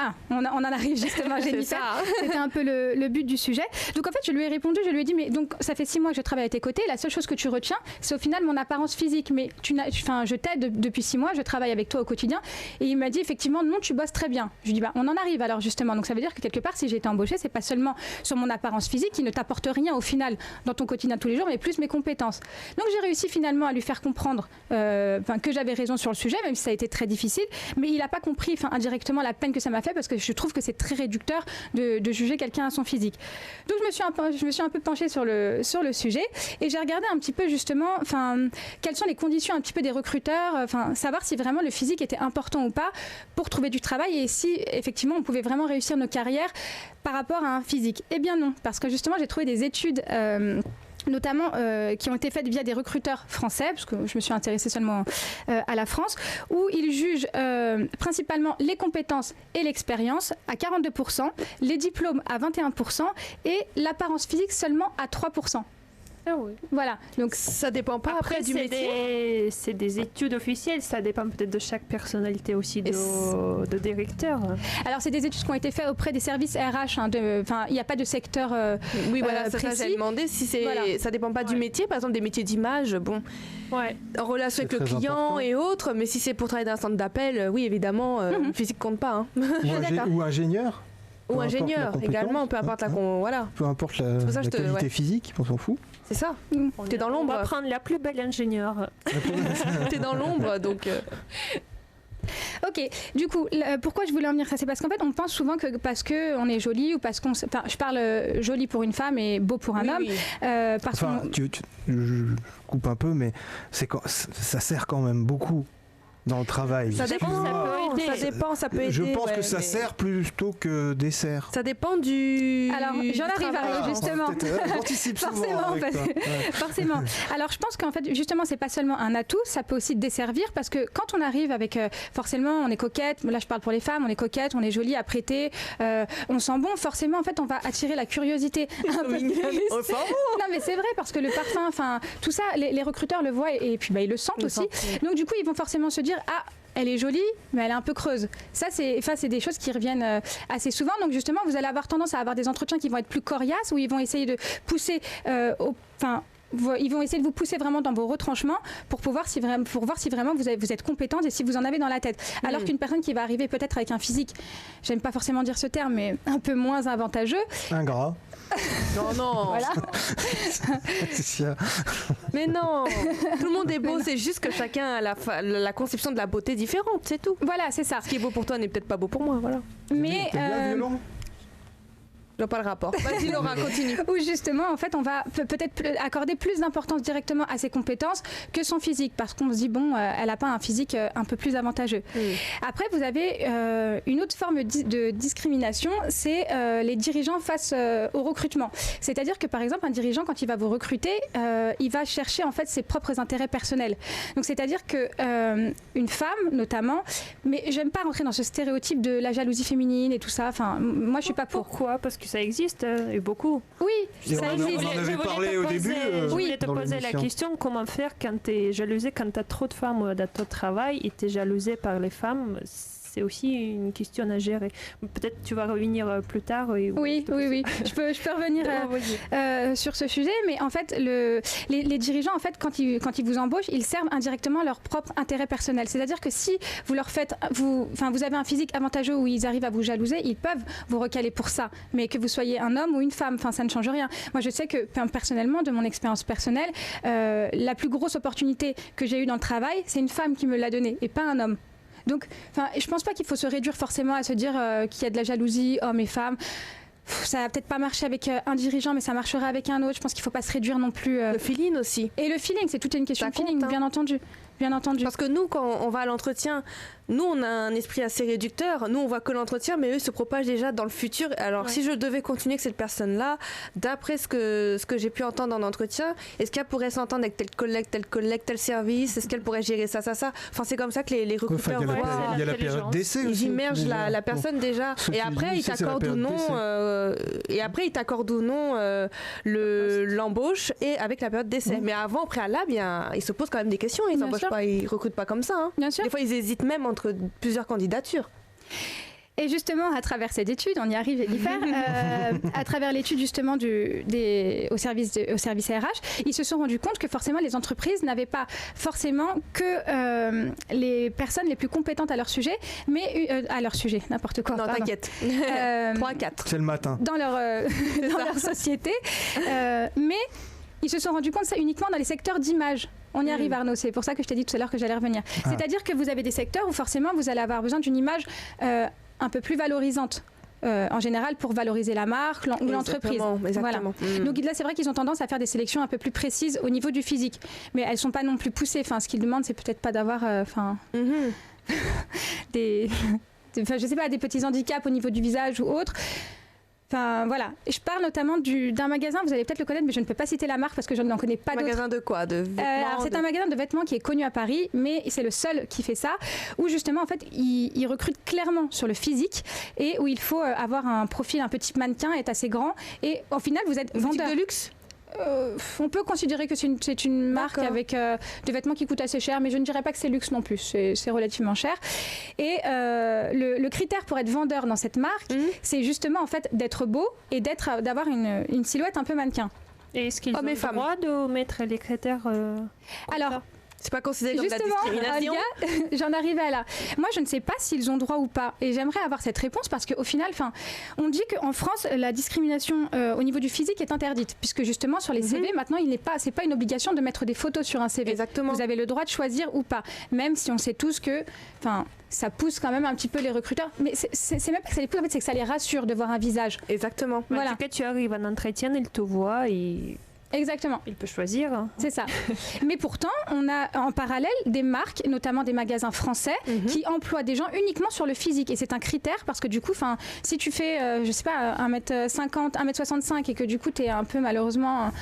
Ah, on en arrive justement, Jennifer. C'était un peu le but du sujet. Donc en fait, je lui ai répondu, je lui ai dit, mais donc ça fait 6 mois que je travaille à tes côtés, la seule chose que tu retiens, c'est au final mon apparence physique. Mais je t'aide depuis 6 mois, je travaille avec toi au quotidien. Et il m'a dit effectivement, non, tu bosses très bien. Je lui ai dit, on en arrive alors justement. Donc ça veut dire que quelque part, si j'ai été embauchée, c'est pas seulement sur mon apparence physique qui ne t'apporte rien au final dans ton quotidien tous les jours, mais plus mes compétences. Donc j'ai réussi finalement à lui faire comprendre que j'avais raison sur le sujet, même si ça a été très difficile. Mais il n'a pas compris indirectement la peine que ça m'a fait, parce que je trouve que c'est très réducteur de juger quelqu'un à son physique. Donc je me suis un peu penchée sur le sujet et j'ai regardé un petit peu justement quelles sont les conditions un petit peu des recruteurs, savoir si vraiment le physique était important ou pas pour trouver du travail et si effectivement on pouvait vraiment réussir nos carrières par rapport à un physique. Eh bien non, parce que justement j'ai trouvé des études notamment qui ont été faites via des recruteurs français, parce que je me suis intéressée seulement à la France, où ils jugent principalement les compétences et l'expérience à 42%, les diplômes à 21% et l'apparence physique seulement à 3%. Ah oui. Voilà, donc ça dépend pas après du métier. C'est des études officielles, ça dépend peut-être de chaque personnalité aussi de directeur. Alors c'est des études qui ont été faites auprès des services RH, il n'y a pas de secteur oui, voilà, précis. Ça j'ai demandé si ça dépend pas du métier, par exemple des métiers d'image, en relation avec le client important. Et autres, mais si c'est pour travailler dans un centre d'appel, oui évidemment, le physique compte pas. Ou ingénieur. Ou ingénieur également, peu importe Peu importe la qualité physique, on s'en fout. C'est ça. T'es dans l'ombre. On va prendre la plus belle ingénieure. T'es dans l'ombre, donc. Ok, du coup, pourquoi je voulais en venir ça, c'est parce qu'en fait, on pense souvent que parce que on est jolie ou parce qu'on, je parle jolie pour une femme et beau pour un homme, parce je coupe un peu, mais ça sert quand même beaucoup. Dans le travail. Ça dépend, ça peut aider. Je pense que ça sert plutôt que dessert. Ça dépend du. Alors, j'en arrive à justement. Forcément. Alors, je pense qu'en fait, justement, c'est pas seulement un atout, ça peut aussi desservir parce que quand on arrive avec, forcément, on est coquette. Là, je parle pour les femmes, on est coquette, on est jolie, apprêtée, on sent bon. Forcément, en fait, on va attirer la curiosité. On sent bon. Non, mais c'est vrai parce que le parfum, tout ça, les recruteurs le voient et puis ils le sentent aussi. Donc, du coup, ils vont forcément se dire ah, elle est jolie, mais elle est un peu creuse. Ça, c'est des choses qui reviennent assez souvent. Donc, justement, vous allez avoir tendance à avoir des entretiens qui vont être plus coriaces, où ils vont essayer de pousser ils vont essayer de vous pousser vraiment dans vos retranchements pour voir si vraiment vous êtes compétente et si vous en avez dans la tête. Alors qu'une personne qui va arriver peut-être avec un physique, j'aime pas forcément dire ce terme, mais un peu moins avantageux. Ingrat. Non. Voilà. Mais non. Tout le monde est beau, c'est juste que chacun a la conception de la beauté différente, c'est tout. Voilà, c'est ça. Ce qui est beau pour toi n'est peut-être pas beau pour moi, voilà. Mais T'aimes bien le violon? Je vois pas le rapport. Vas-y Laura, continue. où justement, en fait, on va peut-être accorder plus d'importance directement à ses compétences que son physique, parce qu'on se dit, bon, elle n'a pas un physique un peu plus avantageux. Après, vous avez une autre forme de discrimination, c'est les dirigeants face au recrutement. C'est-à-dire que, par exemple, un dirigeant, quand il va vous recruter, il va chercher, en fait, ses propres intérêts personnels. Donc, c'est-à-dire que une femme, notamment, mais j'aime pas rentrer dans ce stéréotype de la jalousie féminine et tout ça. Enfin, moi, je suis pas pour. Pourquoi? Parce que ça existe, et beaucoup. Oui, Et ça on existe. en avait parlé au début. Je voulais te dans poser la l'émission. question, comment faire quand tu es jalousé, quand tu as trop de femmes dans ton travail et tu es jalousé par les femmes? C'est aussi une question à gérer. Peut-être tu vas revenir plus tard. Oui. Je peux revenir sur ce sujet, mais en fait, les dirigeants, en fait, quand ils vous embauchent, ils servent indirectement leur propre intérêt personnel. C'est-à-dire que si vous leur faites, vous avez un physique avantageux où ils arrivent à vous jalouser, ils peuvent vous recaler pour ça. Mais que vous soyez un homme ou une femme, ça ne change rien. Moi, je sais que personnellement, de mon expérience personnelle, la plus grosse opportunité que j'ai eue dans le travail, c'est une femme qui me l'a donnée et pas un homme. Donc, je pense pas qu'il faut se réduire forcément à se dire qu'il y a de la jalousie, hommes et femmes. Ça va peut-être pas marcher avec un dirigeant, mais ça marchera avec un autre. Je pense qu'il faut pas se réduire non plus. Le feeling aussi. Et le feeling, c'est toute une question Ça de feeling, compte, hein. bien entendu. Parce que nous, quand on va à l'entretien, nous, on a un esprit assez réducteur. Nous, on voit que l'entretien, mais eux se propagent déjà dans le futur. Alors, si je devais continuer avec cette personne-là, d'après ce que j'ai pu entendre en entretien, est-ce qu'elle pourrait s'entendre avec tel collègue, tel service? Est-ce qu'elle pourrait gérer ça? Enfin, c'est comme ça que les recruteurs voient. Il y a la période d'essai aussi. Ils immergent la personne déjà. Et après, ils t'accordent ou non. L'embauche et avec la période d'essai. Mais avant, au préalable, ils se posent quand même des questions. Ils n'embauchent pas, ils recrutent pas comme ça. Hein. Bien sûr. Des fois, ils hésitent même entre plusieurs candidatures. Et justement, à travers cette étude, on y arrive, Jennifer, à travers l'étude justement au service RH, ils se sont rendus compte que forcément les entreprises n'avaient pas forcément que les personnes les plus compétentes à leur sujet, n'importe quoi. Non, pardon. t'inquiète. 3-4. C'est le matin. Dans leur société. Mais ils se sont rendus compte de ça uniquement dans les secteurs d'image. On y arrive, Arnaud, c'est pour ça que je t'ai dit tout à l'heure que j'allais revenir. C'est-à-dire que vous avez des secteurs où forcément vous allez avoir besoin d'une image un peu plus valorisante. En général, pour valoriser la marque ou l'entreprise. Exactement. Voilà. Donc là, c'est vrai qu'ils ont tendance à faire des sélections un peu plus précises au niveau du physique. Mais elles ne sont pas non plus poussées. Enfin, ce qu'ils demandent, c'est peut-être pas d'avoir des petits handicaps au niveau du visage ou autre. Enfin, voilà. Et je parle notamment d'un magasin, vous allez peut-être le connaître, mais je ne peux pas citer la marque parce que je n'en connais pas d'autres. Magasin de quoi? De vêtements, alors, c'est un magasin de vêtements qui est connu à Paris, mais c'est le seul qui fait ça, où justement, en fait, il recrute clairement sur le physique et où il faut avoir un profil un peu type mannequin, être assez grand. Et au final, vous êtes vendeur. Boutique de luxe? On peut considérer que c'est une marque avec des vêtements qui coûtent assez cher, mais je ne dirais pas que c'est luxe non plus, c'est relativement cher. Et le critère pour être vendeur dans cette marque, c'est justement en fait d'être beau et d'avoir une silhouette un peu mannequin. Et est-ce qu'ils ont le droit de mettre les critères Alors, c'est pas considéré comme de la discrimination. Olga, j'en arrivais à là. Moi, je ne sais pas s'ils ont droit ou pas. Et j'aimerais avoir cette réponse parce qu'au final, on dit qu'en France, la discrimination au niveau du physique est interdite. Puisque justement, sur les CV, maintenant, c'est pas une obligation de mettre des photos sur un CV. Exactement. Vous avez le droit de choisir ou pas. Même si on sait tous que ça pousse quand même un petit peu les recruteurs. Mais c'est même pas que ça les pousse, en fait, c'est que ça les rassure de voir un visage. Exactement. Voilà. En tout cas, tu arrives en entretien, il te voit et... Exactement. Il peut choisir. C'est ça. Mais pourtant, on a en parallèle des marques, notamment des magasins français, qui emploient des gens uniquement sur le physique. Et c'est un critère parce que du coup, si tu fais, je sais pas, 1m50, 1m65 et que du coup, tu es un peu malheureusement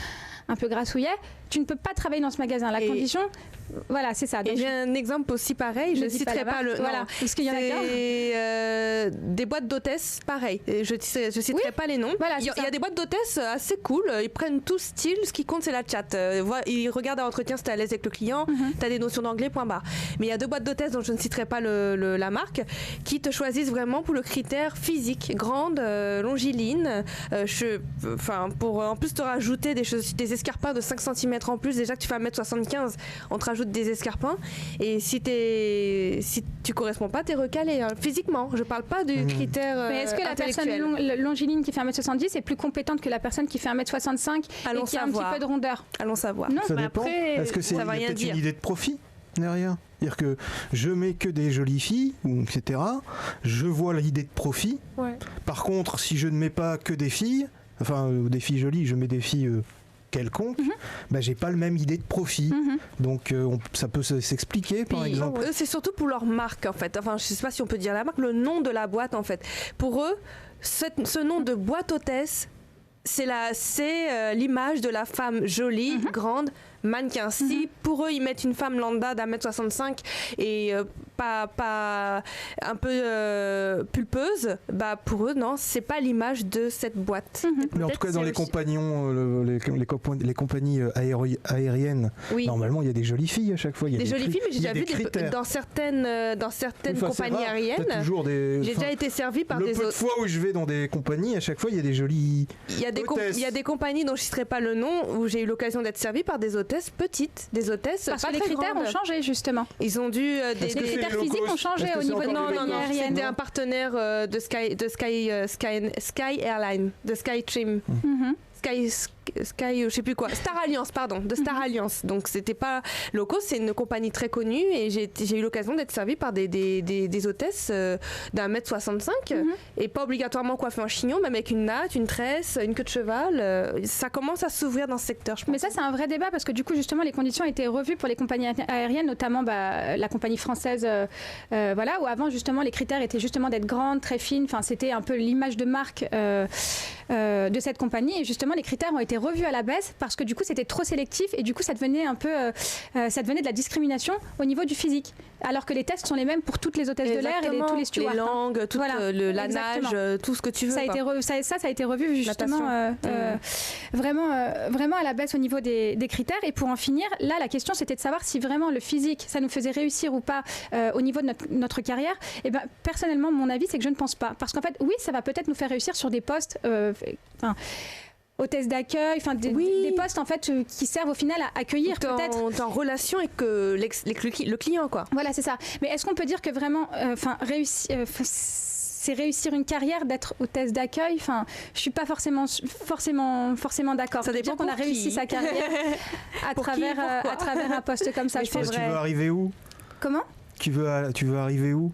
un peu grassouillet, tu ne peux pas travailler dans ce magasin. La condition... Voilà, c'est ça. Et j'ai un exemple aussi pareil, je ne citerai pas le... Voilà, parce qu'il y en a c'est des boîtes d'hôtesses, pareil. Et je citerai pas les noms. Voilà, il y a des boîtes d'hôtesses assez cool, ils prennent tout style, ce qui compte c'est la chat. Ils regardent à l'entretien si tu es à l'aise avec le client, tu as des notions d'anglais, point barre. Mais il y a deux boîtes d'hôtesses dont je ne citerai pas la marque, qui te choisissent vraiment pour le critère physique, grande, longiligne, pour en plus te rajouter des escarpins de 5 cm en plus, déjà que tu fais 1m75, on te rajoute des escarpins. Et si tu corresponds pas, t'es recalé, hein, physiquement. Je parle pas du critère Mais est-ce que la personne longiligne qui fait 1m70 est plus compétente que la personne qui fait 1m65 et qui a un petit peu de rondeur? Allons savoir. Non, Ça mais dépend. après, Est-ce que c'est ça va rien peut-être dire. une idée de profit derrière? C'est-à-dire que je mets que des jolies filles, etc. Je vois l'idée de profit. Ouais. Par contre, si je ne mets pas que des filles, enfin des filles jolies, je mets des filles quelconques, bah, j'ai pas le même idée de profit. Donc ça peut s'expliquer par Puis, exemple. eux, c'est surtout pour leur marque en fait. Enfin, je sais pas si on peut dire la marque, le nom de la boîte en fait. Pour eux, ce nom de boîte hôtesse, c'est l'image de la femme jolie, grande, mannequin. Si pour eux ils mettent une femme lambda d'1m65 et pas un peu pulpeuse, bah pour eux non, c'est pas l'image de cette boîte. Mais en tout cas, dans les compagnons, les compagnies aériennes, Oui. normalement, il y a des jolies filles à chaque fois. Il y a Des jolies filles, mais j'ai il y a déjà vu critères. dans certaines Enfin, c'est compagnies rare. aériennes. T'as toujours des. J'ai enfin, déjà été servie par le des peu de autres. fois où je vais dans des compagnies, à chaque fois, il y a des jolies. Il y a hôtesses. des compagnies dont je ne citerai pas le nom où j'ai eu l'occasion d'être servie par des hôtesses petites, des hôtesses parce pas que les très critères grandes. ont changé justement. Ils ont dû Est-ce Les que c'est critères low physiques cost? ont changé Est-ce que au c'est niveau de encore Non, des non, compagnie non, aérienne. c'était un partenaire de Sky Airline, de Skytrim. Sky, je sais plus quoi, Star Alliance, pardon, de Star Alliance. Donc c'était pas low cost, c'est une compagnie très connue et j'ai eu l'occasion d'être servie par des hôtesses d'1m65 et pas obligatoirement coiffées en chignon, même avec une natte, une tresse, une queue de cheval. Ça commence à s'ouvrir dans ce secteur, je pense. Mais ça, c'est un vrai débat parce que du coup, justement, les conditions ont été revues pour les compagnies aériennes, notamment la compagnie française, voilà, où avant, justement, les critères étaient justement d'être grande, très fine. Enfin, c'était un peu l'image de marque de cette compagnie. Et justement, les critères ont été revus à la baisse parce que du coup, c'était trop sélectif et du coup, ça devenait un peu, ça devenait de la discrimination au niveau du physique. Alors que les tests sont les mêmes pour toutes les hôtesses de l'air et tous les stewards. Les langues, toute Voilà. la Exactement. nage, tout ce que tu veux. Ça a, été ça a été revu justement vraiment à la baisse au niveau des critères. Et pour en finir, là, la question, c'était de savoir si vraiment le physique, ça nous faisait réussir ou pas au niveau de notre carrière. Et ben, personnellement, mon avis, c'est que je ne pense pas. Parce qu'en fait, oui, ça va peut-être nous faire réussir sur des postes... hôtesse d'accueil, enfin des postes en fait qui servent au final à accueillir peut-être. T'es en relation avec le client, quoi. Voilà, c'est ça. Mais est-ce qu'on peut dire que vraiment, c'est réussir une carrière d'être hôtesse d'accueil? Enfin, je suis pas forcément d'accord. Ça dépend qu'on a pour réussi qui. sa carrière à travers un poste comme ça. Mais C'est Tu vrai. veux arriver où? Comment? Tu veux arriver où?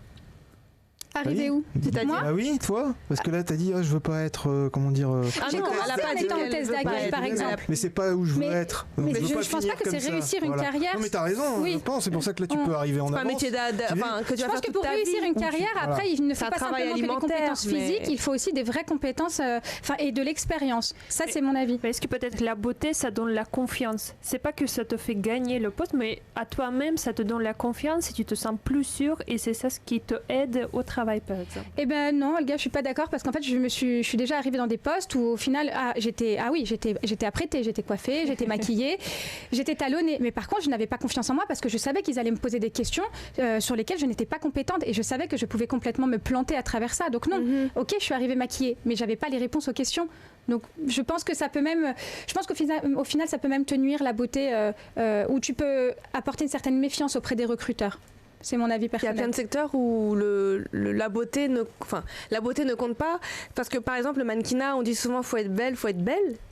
Arriver où? C'est-à-dire Ah oui, toi? Parce que là, t'as dit, je veux pas être, comment dire... J'ai commencé en étant hôtesse d'accueil, par exemple. Mais c'est pas où je veux être. Mais veux je pense finir pas que comme c'est ça. réussir une carrière. Non, mais t'as raison, Oui. je pense. C'est pour ça que là, tu peux arriver en C'est pas un avance. métier que tu Je vas pense faire que toute pour ta réussir vie. une carrière, Voilà. après, il ne C'est faut un pas travail simplement que les alimentaire, compétences mais- physiques, il faut aussi des vraies compétences et de l'expérience. Ça, c'est mon avis. Mais est-ce que peut-être la beauté, ça donne la confiance? C'est pas que ça te fait gagner le poste, mais à toi-même, ça te donne la confiance et tu te sens plus sûr et c'est ça ce qui te aide au travail, par exemple. Eh ben non, les gars, je suis pas d'accord parce qu'en fait, je suis déjà arrivée dans des postes où au final, j'étais apprêtée, j'étais coiffée, j'étais maquillée, j'étais talonnée. Mais par contre, je n'avais pas confiance en moi parce que je savais qu'ils allaient me poser des questions sur lesquelles je n'étais pas compétente et je savais que je pouvais complètement me planter à travers ça. Donc non, ok, je suis arrivée maquillée, mais j'avais pas les réponses aux questions. Donc je pense que ça peut même, je pense qu'au final, ça peut même te nuire la beauté où tu peux apporter une certaine méfiance auprès des recruteurs. C'est mon avis Il y a personnel. plein de secteurs où la beauté ne compte pas parce que par exemple le mannequinat, on dit souvent faut être belle,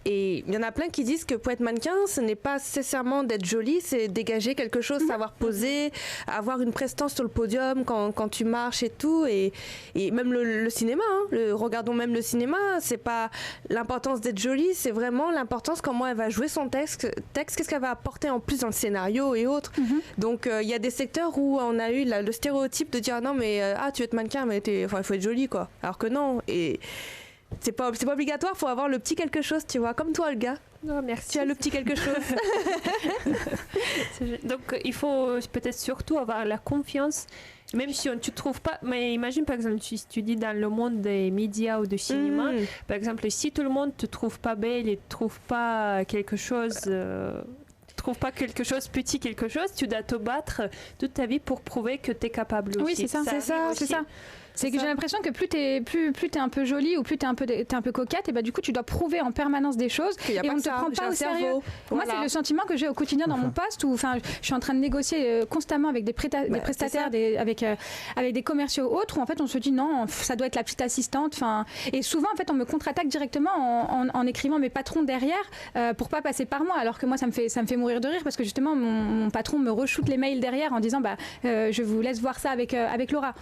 et il y en a plein qui disent que pour être mannequin, ce n'est pas nécessairement d'être jolie, c'est dégager quelque chose, savoir poser, avoir une prestance sur le podium quand tu marches et tout, et même le cinéma, regardons même le cinéma, c'est pas l'importance d'être jolie, c'est vraiment l'importance comment elle va jouer son texte, qu'est-ce qu'elle va apporter en plus dans le scénario et autres. Donc il y a des secteurs où on a eu le stéréotype de dire ah non mais tu veux être mannequin mais il faut être jolie quoi, alors que non, et c'est pas obligatoire, faut avoir le petit quelque chose, tu vois, comme toi le gars. Oh, merci. Tu as le petit quelque chose. Donc il faut peut-être surtout avoir la confiance, même si tu ne trouves pas. Mais imagine par exemple, si tu dis dans le monde des médias ou du cinéma, par exemple, si tout le monde te trouve pas belle et te trouve pas quelque chose. Trouve pas quelque chose petit, tu dois te battre toute ta vie pour prouver que tu es capable aussi. Oui, c'est ça. C'est que j'ai l'impression que plus t'es un peu jolie ou plus t'es un peu coquette, et bah du coup tu dois prouver en permanence des choses et on ne te prend pas au sérieux. Moi, c'est le sentiment que j'ai au quotidien dans mon poste où je suis en train de négocier constamment avec des prestataires, avec des commerciaux autres, où en fait on se dit non, ça doit être la petite assistante. Et souvent en fait on me contre-attaque directement en écrivant mes patrons derrière pour pas passer par moi, alors que moi ça me fait mourir de rire parce que justement mon patron me re-shoot les mails derrière en disant je vous laisse voir ça avec Laura.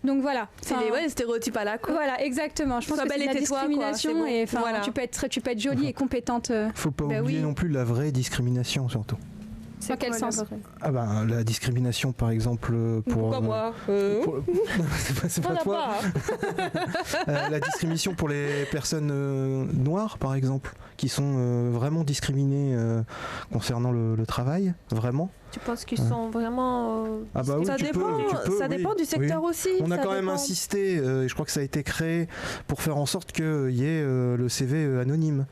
Donc voilà, c'est les stéréotypes à la con. Voilà, exactement. Je pense que c'est de la discrimination bon. Et voilà. tu peux être jolie et compétente. Faut pas oublier non plus la vraie discrimination surtout. Dans quel sens? La discrimination par exemple pour... Pourquoi moi c'est pas toi. La discrimination pour les personnes noires par exemple, qui sont vraiment discriminées concernant le travail, vraiment. Tu penses qu'ils sont vraiment... oui, ça dépend du secteur aussi. On a quand même insisté, et je crois que ça a été créé pour faire en sorte qu'il y ait le CV anonyme.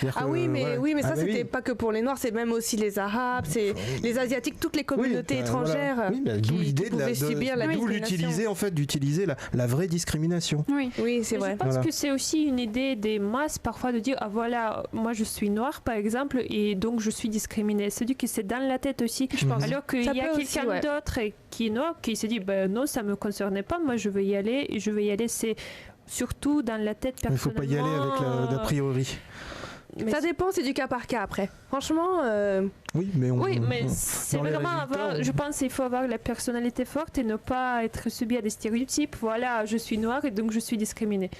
Mais ça c'était pas que pour les Noirs, c'est même aussi les Arabes, c'est les Asiatiques, toutes les communautés étrangères qui pouvaient subir la discrimination. D'utiliser la vraie discrimination. Oui, c'est vrai. Je pense que c'est aussi une idée des masses parfois de dire moi je suis noire par exemple et donc je suis discriminée. C'est-à-dire que c'est dans la tête aussi. Alors qu'il y a quelqu'un d'autre qui est noir qui se dit non, ça me concernait pas, moi je veux y aller et je vais y aller. C'est surtout dans la tête personnellement. Il faut pas y aller avec d'a priori. Mais ça dépend, c'est du cas par cas après. Franchement. Oui, mais c'est vraiment je pense qu'il faut avoir la personnalité forte et ne pas être subi à des stéréotypes. Voilà, je suis noire et donc je suis discriminée.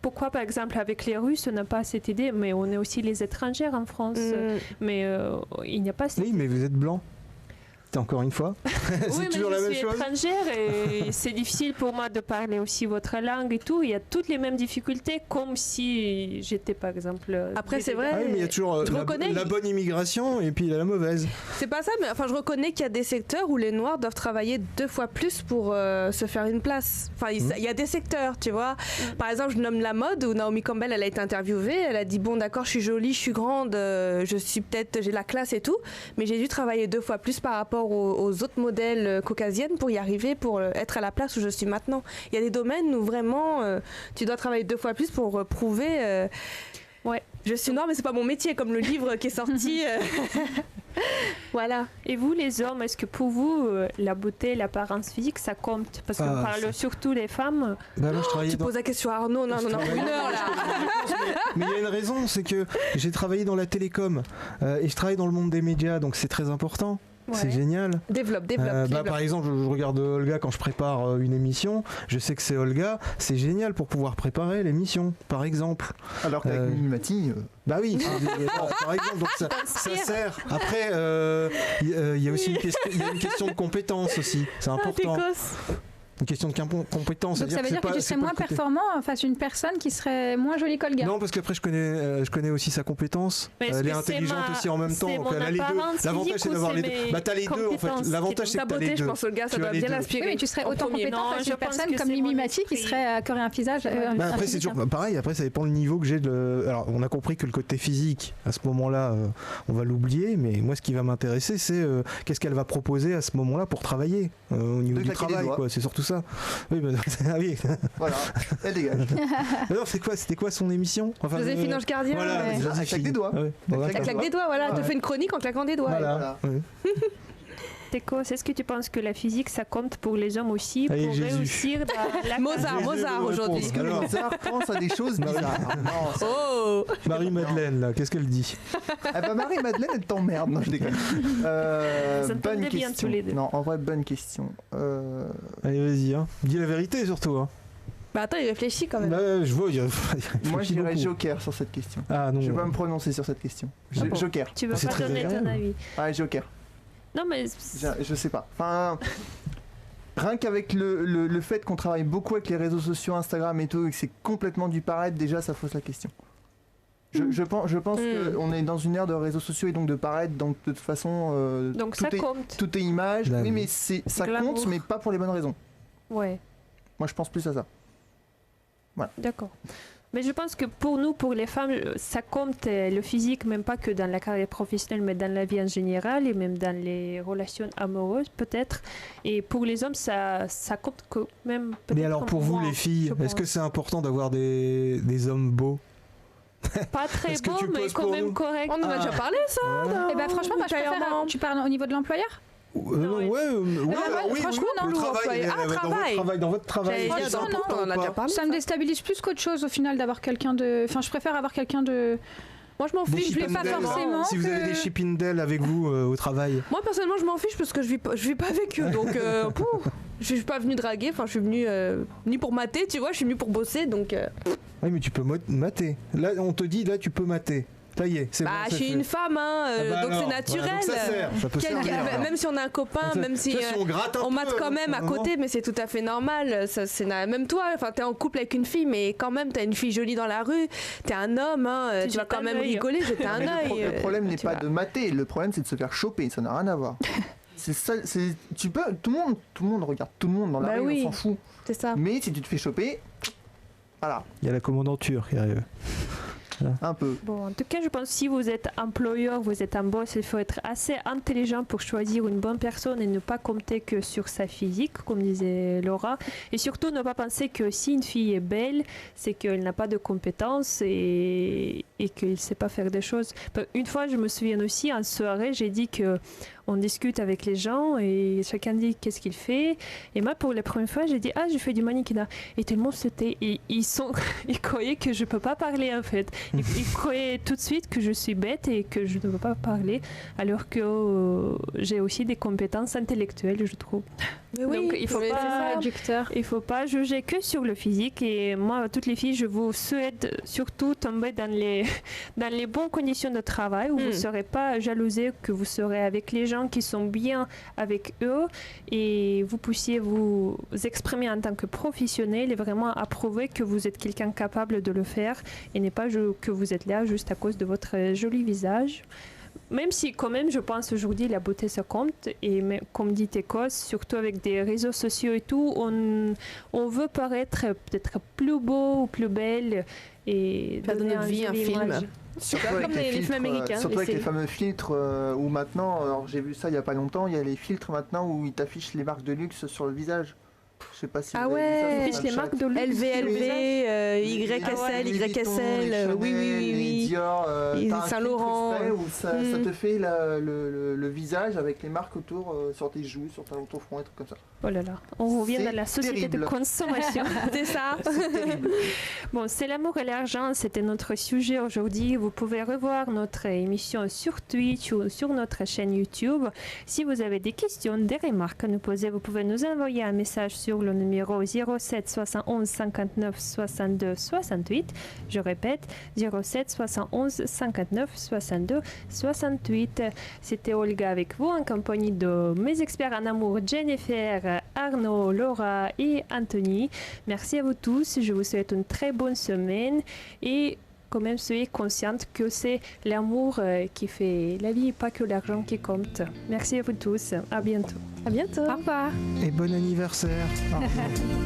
Pourquoi, par exemple, avec les Russes, on n'a pas cette idée, mais on est aussi les étrangères en France. Mais il n'y a pas cette... Oui, mais vous êtes blanc. Encore une fois, c'est toujours la même chose. Je suis étrangère et c'est difficile pour moi de parler aussi votre langue et tout. Il y a toutes les mêmes difficultés comme si j'étais par exemple... Après c'est vrai... Ah oui, mais il y a toujours la bonne immigration et puis il y a la mauvaise. C'est pas ça, mais je reconnais qu'il y a des secteurs où les Noirs doivent travailler 2 fois plus pour se faire une place. Il y a des secteurs, tu vois. Par exemple, je nomme la mode où Naomi Campbell, elle a été interviewée, elle a dit bon d'accord, je suis jolie, je suis grande, j'ai la classe et tout, mais j'ai dû travailler 2 fois plus par rapport aux autres modèles caucasiennes pour y arriver, pour être à la place où je suis maintenant. Il y a des domaines où vraiment tu dois travailler 2 fois plus pour prouver je suis noire mais c'est pas mon métier, comme le livre qui est sorti. Voilà. Et vous les hommes, est-ce que pour vous la beauté, l'apparence physique ça compte? Parce qu'on parle surtout des femmes. Tu poses la question à Arnaud, non, une heure là. Mais il y a une raison, c'est que j'ai travaillé dans la télécom et je travaille dans le monde des médias, donc c'est très important. C'est génial. Développe. Par exemple, je regarde Olga quand je prépare une émission. Je sais que c'est Olga. C'est génial pour pouvoir préparer l'émission, par exemple. Alors qu'avec Mimimati... par exemple, donc ça sert. Après, il y a aussi une question de compétence aussi. C'est important. Une question de compétence. Donc ça veut dire que tu serais moins performant face à une personne qui serait moins jolie qu'Olga. Non, parce qu'après je connais aussi sa compétence. Elle est intelligente aussi en même temps. Donc elle a les deux. L'avantage c'est d'avoir les deux. T'as les deux en fait. L'avantage c'est que t'as les deux. Je pense Olga, ça doit bien l'aspirer. Oui, mais tu serais autant compétente face à une personne comme Mimimati qui aurait un visage. Après c'est toujours pareil. Après ça dépend le niveau que j'ai de. Alors on a compris que le côté physique à ce moment-là, on va l'oublier. Mais moi ce qui va m'intéresser c'est qu'est-ce qu'elle va proposer à ce moment-là pour travailler au niveau du travail. C'est surtout ça. Oui, oui. Voilà, elle dégage. Alors, c'était quoi son émission? Joséphine Ange Gardien. Voilà, elle claque des doigts. Elle claque des doigts, voilà. Elle te fait une chronique en claquant des doigts. Voilà. Teco, est-ce que tu penses que la physique ça compte pour les hommes aussi pour réussir la Mozart aujourd'hui. Parce que Mozart pense à des choses bizarres. Marie-Madeleine, là, qu'est-ce qu'elle dit? Marie-Madeleine, elle t'emmerde. Non, je déconne. Bonne question. Non, en vrai, bonne question. Allez, vas-y, dis la vérité surtout. Attends, il réfléchit quand même. Je vois. Moi, je dirais Joker sur cette question. Ah non. Je vais pas me prononcer sur cette question. Joker. Tu veux pas donner ton avis? Ouais, Joker. Non, mais. Je sais pas. Enfin. Rien qu'avec le fait qu'on travaille beaucoup avec les réseaux sociaux, Instagram et tout, et que c'est complètement du paraître, déjà ça pose la question. Je pense qu'on est dans une ère de réseaux sociaux et donc de paraître, donc de toute façon. Donc ça compte. Tout est image. Oui, mais ça compte, mais pas pour les bonnes raisons. Ouais. Moi je pense plus à ça. Voilà. D'accord. Mais je pense que pour nous, pour les femmes, ça compte le physique, même pas que dans la carrière professionnelle, mais dans la vie en général et même dans les relations amoureuses peut-être. Et pour les hommes, ça compte quand même peut-être. Mais alors pour vous moins, les filles, je est-ce que pense. c'est important d'avoir des hommes beaux? Pas très Est-ce que beau, tu mais poses quand pour même nous correct. On en a déjà parlé, ça. Et bah franchement, moi je préfère. Tu parles au niveau de l'employeur? Non, franchement, non. Au travail, dans votre travail. J'allais dire, c'est dans le important couple, on en a ou déjà pas parlé. Ça me déstabilise plus qu'autre chose au final d'avoir quelqu'un de. Enfin, je préfère avoir quelqu'un de. Moi, je m'en Des fiche. Je vais pas Chippendales, forcément. si vous avez des Chippendales avec vous au travail. Moi, personnellement, je m'en fiche parce que je vis pas avec eux. Donc, je suis pas venue draguer. Enfin, je suis venue ni pour mater, tu vois. Je suis venue pour bosser. Donc, Oui, mais tu peux mater. Là, on te dit, là, tu peux mater. Ça y est, c'est bon. je c'est suis fait. une femme, hein, Ah bah donc alors, c'est naturel. voilà, donc ça sert, ça peut Quelqu'un- servir, alors. même si on a un copain, Ça- même si ça, on gratte un on peu, mate quand même à moment. côté, mais c'est tout à fait normal. Même toi, enfin, t'es en couple avec une fille, mais quand même, t'as une fille jolie dans la rue, t'es un homme, hein, Tu tu vas jettes quand un même œil. rigoler, jeter un Mais œil. le problème n'est tu pas vois. de mater, le problème c'est de se faire choper, ça n'a rien à voir. C'est ça, tu peux, tout le monde regarde tout le monde dans la Bah rue, oui. on s'en fout. C'est ça. Mais si tu te fais choper, voilà, Il y a la commandanture qui arrive. un peu. Bon, en tout cas, je pense que si vous êtes employeur, vous êtes un boss, il faut être assez intelligent pour choisir une bonne personne et ne pas compter que sur sa physique, comme disait Laura. Et surtout, ne pas penser que si une fille est belle, c'est qu'elle n'a pas de compétences et qu'elle ne sait pas faire des choses. Une fois, je me souviens aussi, en soirée, j'ai dit que on discute avec les gens et chacun dit qu'est-ce qu'il fait. Et moi, pour la première fois, j'ai dit je fais du mannequinat. Et tout le monde s'était. Ils croyaient que je peux pas parler en fait. Ils croyaient tout de suite que je suis bête et que je ne peux pas parler, alors que j'ai aussi des compétences intellectuelles, je trouve. Donc il faut mais pas. c'est ça. Réducteur. Il faut pas juger que sur le physique et moi, toutes les filles, je vous souhaite surtout tomber dans les bonnes conditions de travail où vous ne serez pas jalousés, que vous serez avec les gens qui sont bien avec eux et vous puissiez vous exprimer en tant que professionnel et vraiment approuver que vous êtes quelqu'un capable de le faire et n'est pas que vous êtes là juste à cause de votre joli visage. Même si quand même je pense aujourd'hui la beauté ça compte et comme dit Técos, surtout avec des réseaux sociaux et tout, on veut paraître peut-être plus beau ou plus belle et Faire de donner notre vie un jolie film. image. Surtout Comme avec les films américains, surtout les avec les séries. fameux filtres où maintenant, alors j'ai vu ça il y a pas longtemps, il y a les filtres maintenant où ils t'affichent les marques de luxe sur le visage. Je sais pas si Ah vous avez vu ça sur ouais. Affiche les Snapchat. marques de luxe. LVLV, Louis YSL, Vuitton, les YSL, oui, Chanel, oui, oui, les oui. Dior, Et t'as un Saint-Laurent. filtre exprès où ça te fait le visage avec les marques autour sur tes joues, sur ton front et trucs comme ça. Oh là là, on revient C'est dans la société terrible. de consommation. C'est ça. C'est terrible. Bon, c'est l'amour et l'argent, c'était notre sujet aujourd'hui. Vous pouvez revoir notre émission sur Twitch ou sur notre chaîne YouTube. Si vous avez des questions, des remarques à nous poser, vous pouvez nous envoyer un message sur le numéro 07 71 59 62 68. Je répète, 07 71 59 62 68. C'était Olga avec vous en compagnie de mes experts en amour, Jennifer, Arnaud, Laura et Anthony. Merci à vous tous. Je vous souhaite une très bonne semaine et quand même soyez consciente que c'est l'amour qui fait la vie, pas que l'argent qui compte. Merci à vous tous. À bientôt. À bientôt. Au revoir. Et bon anniversaire. Au revoir.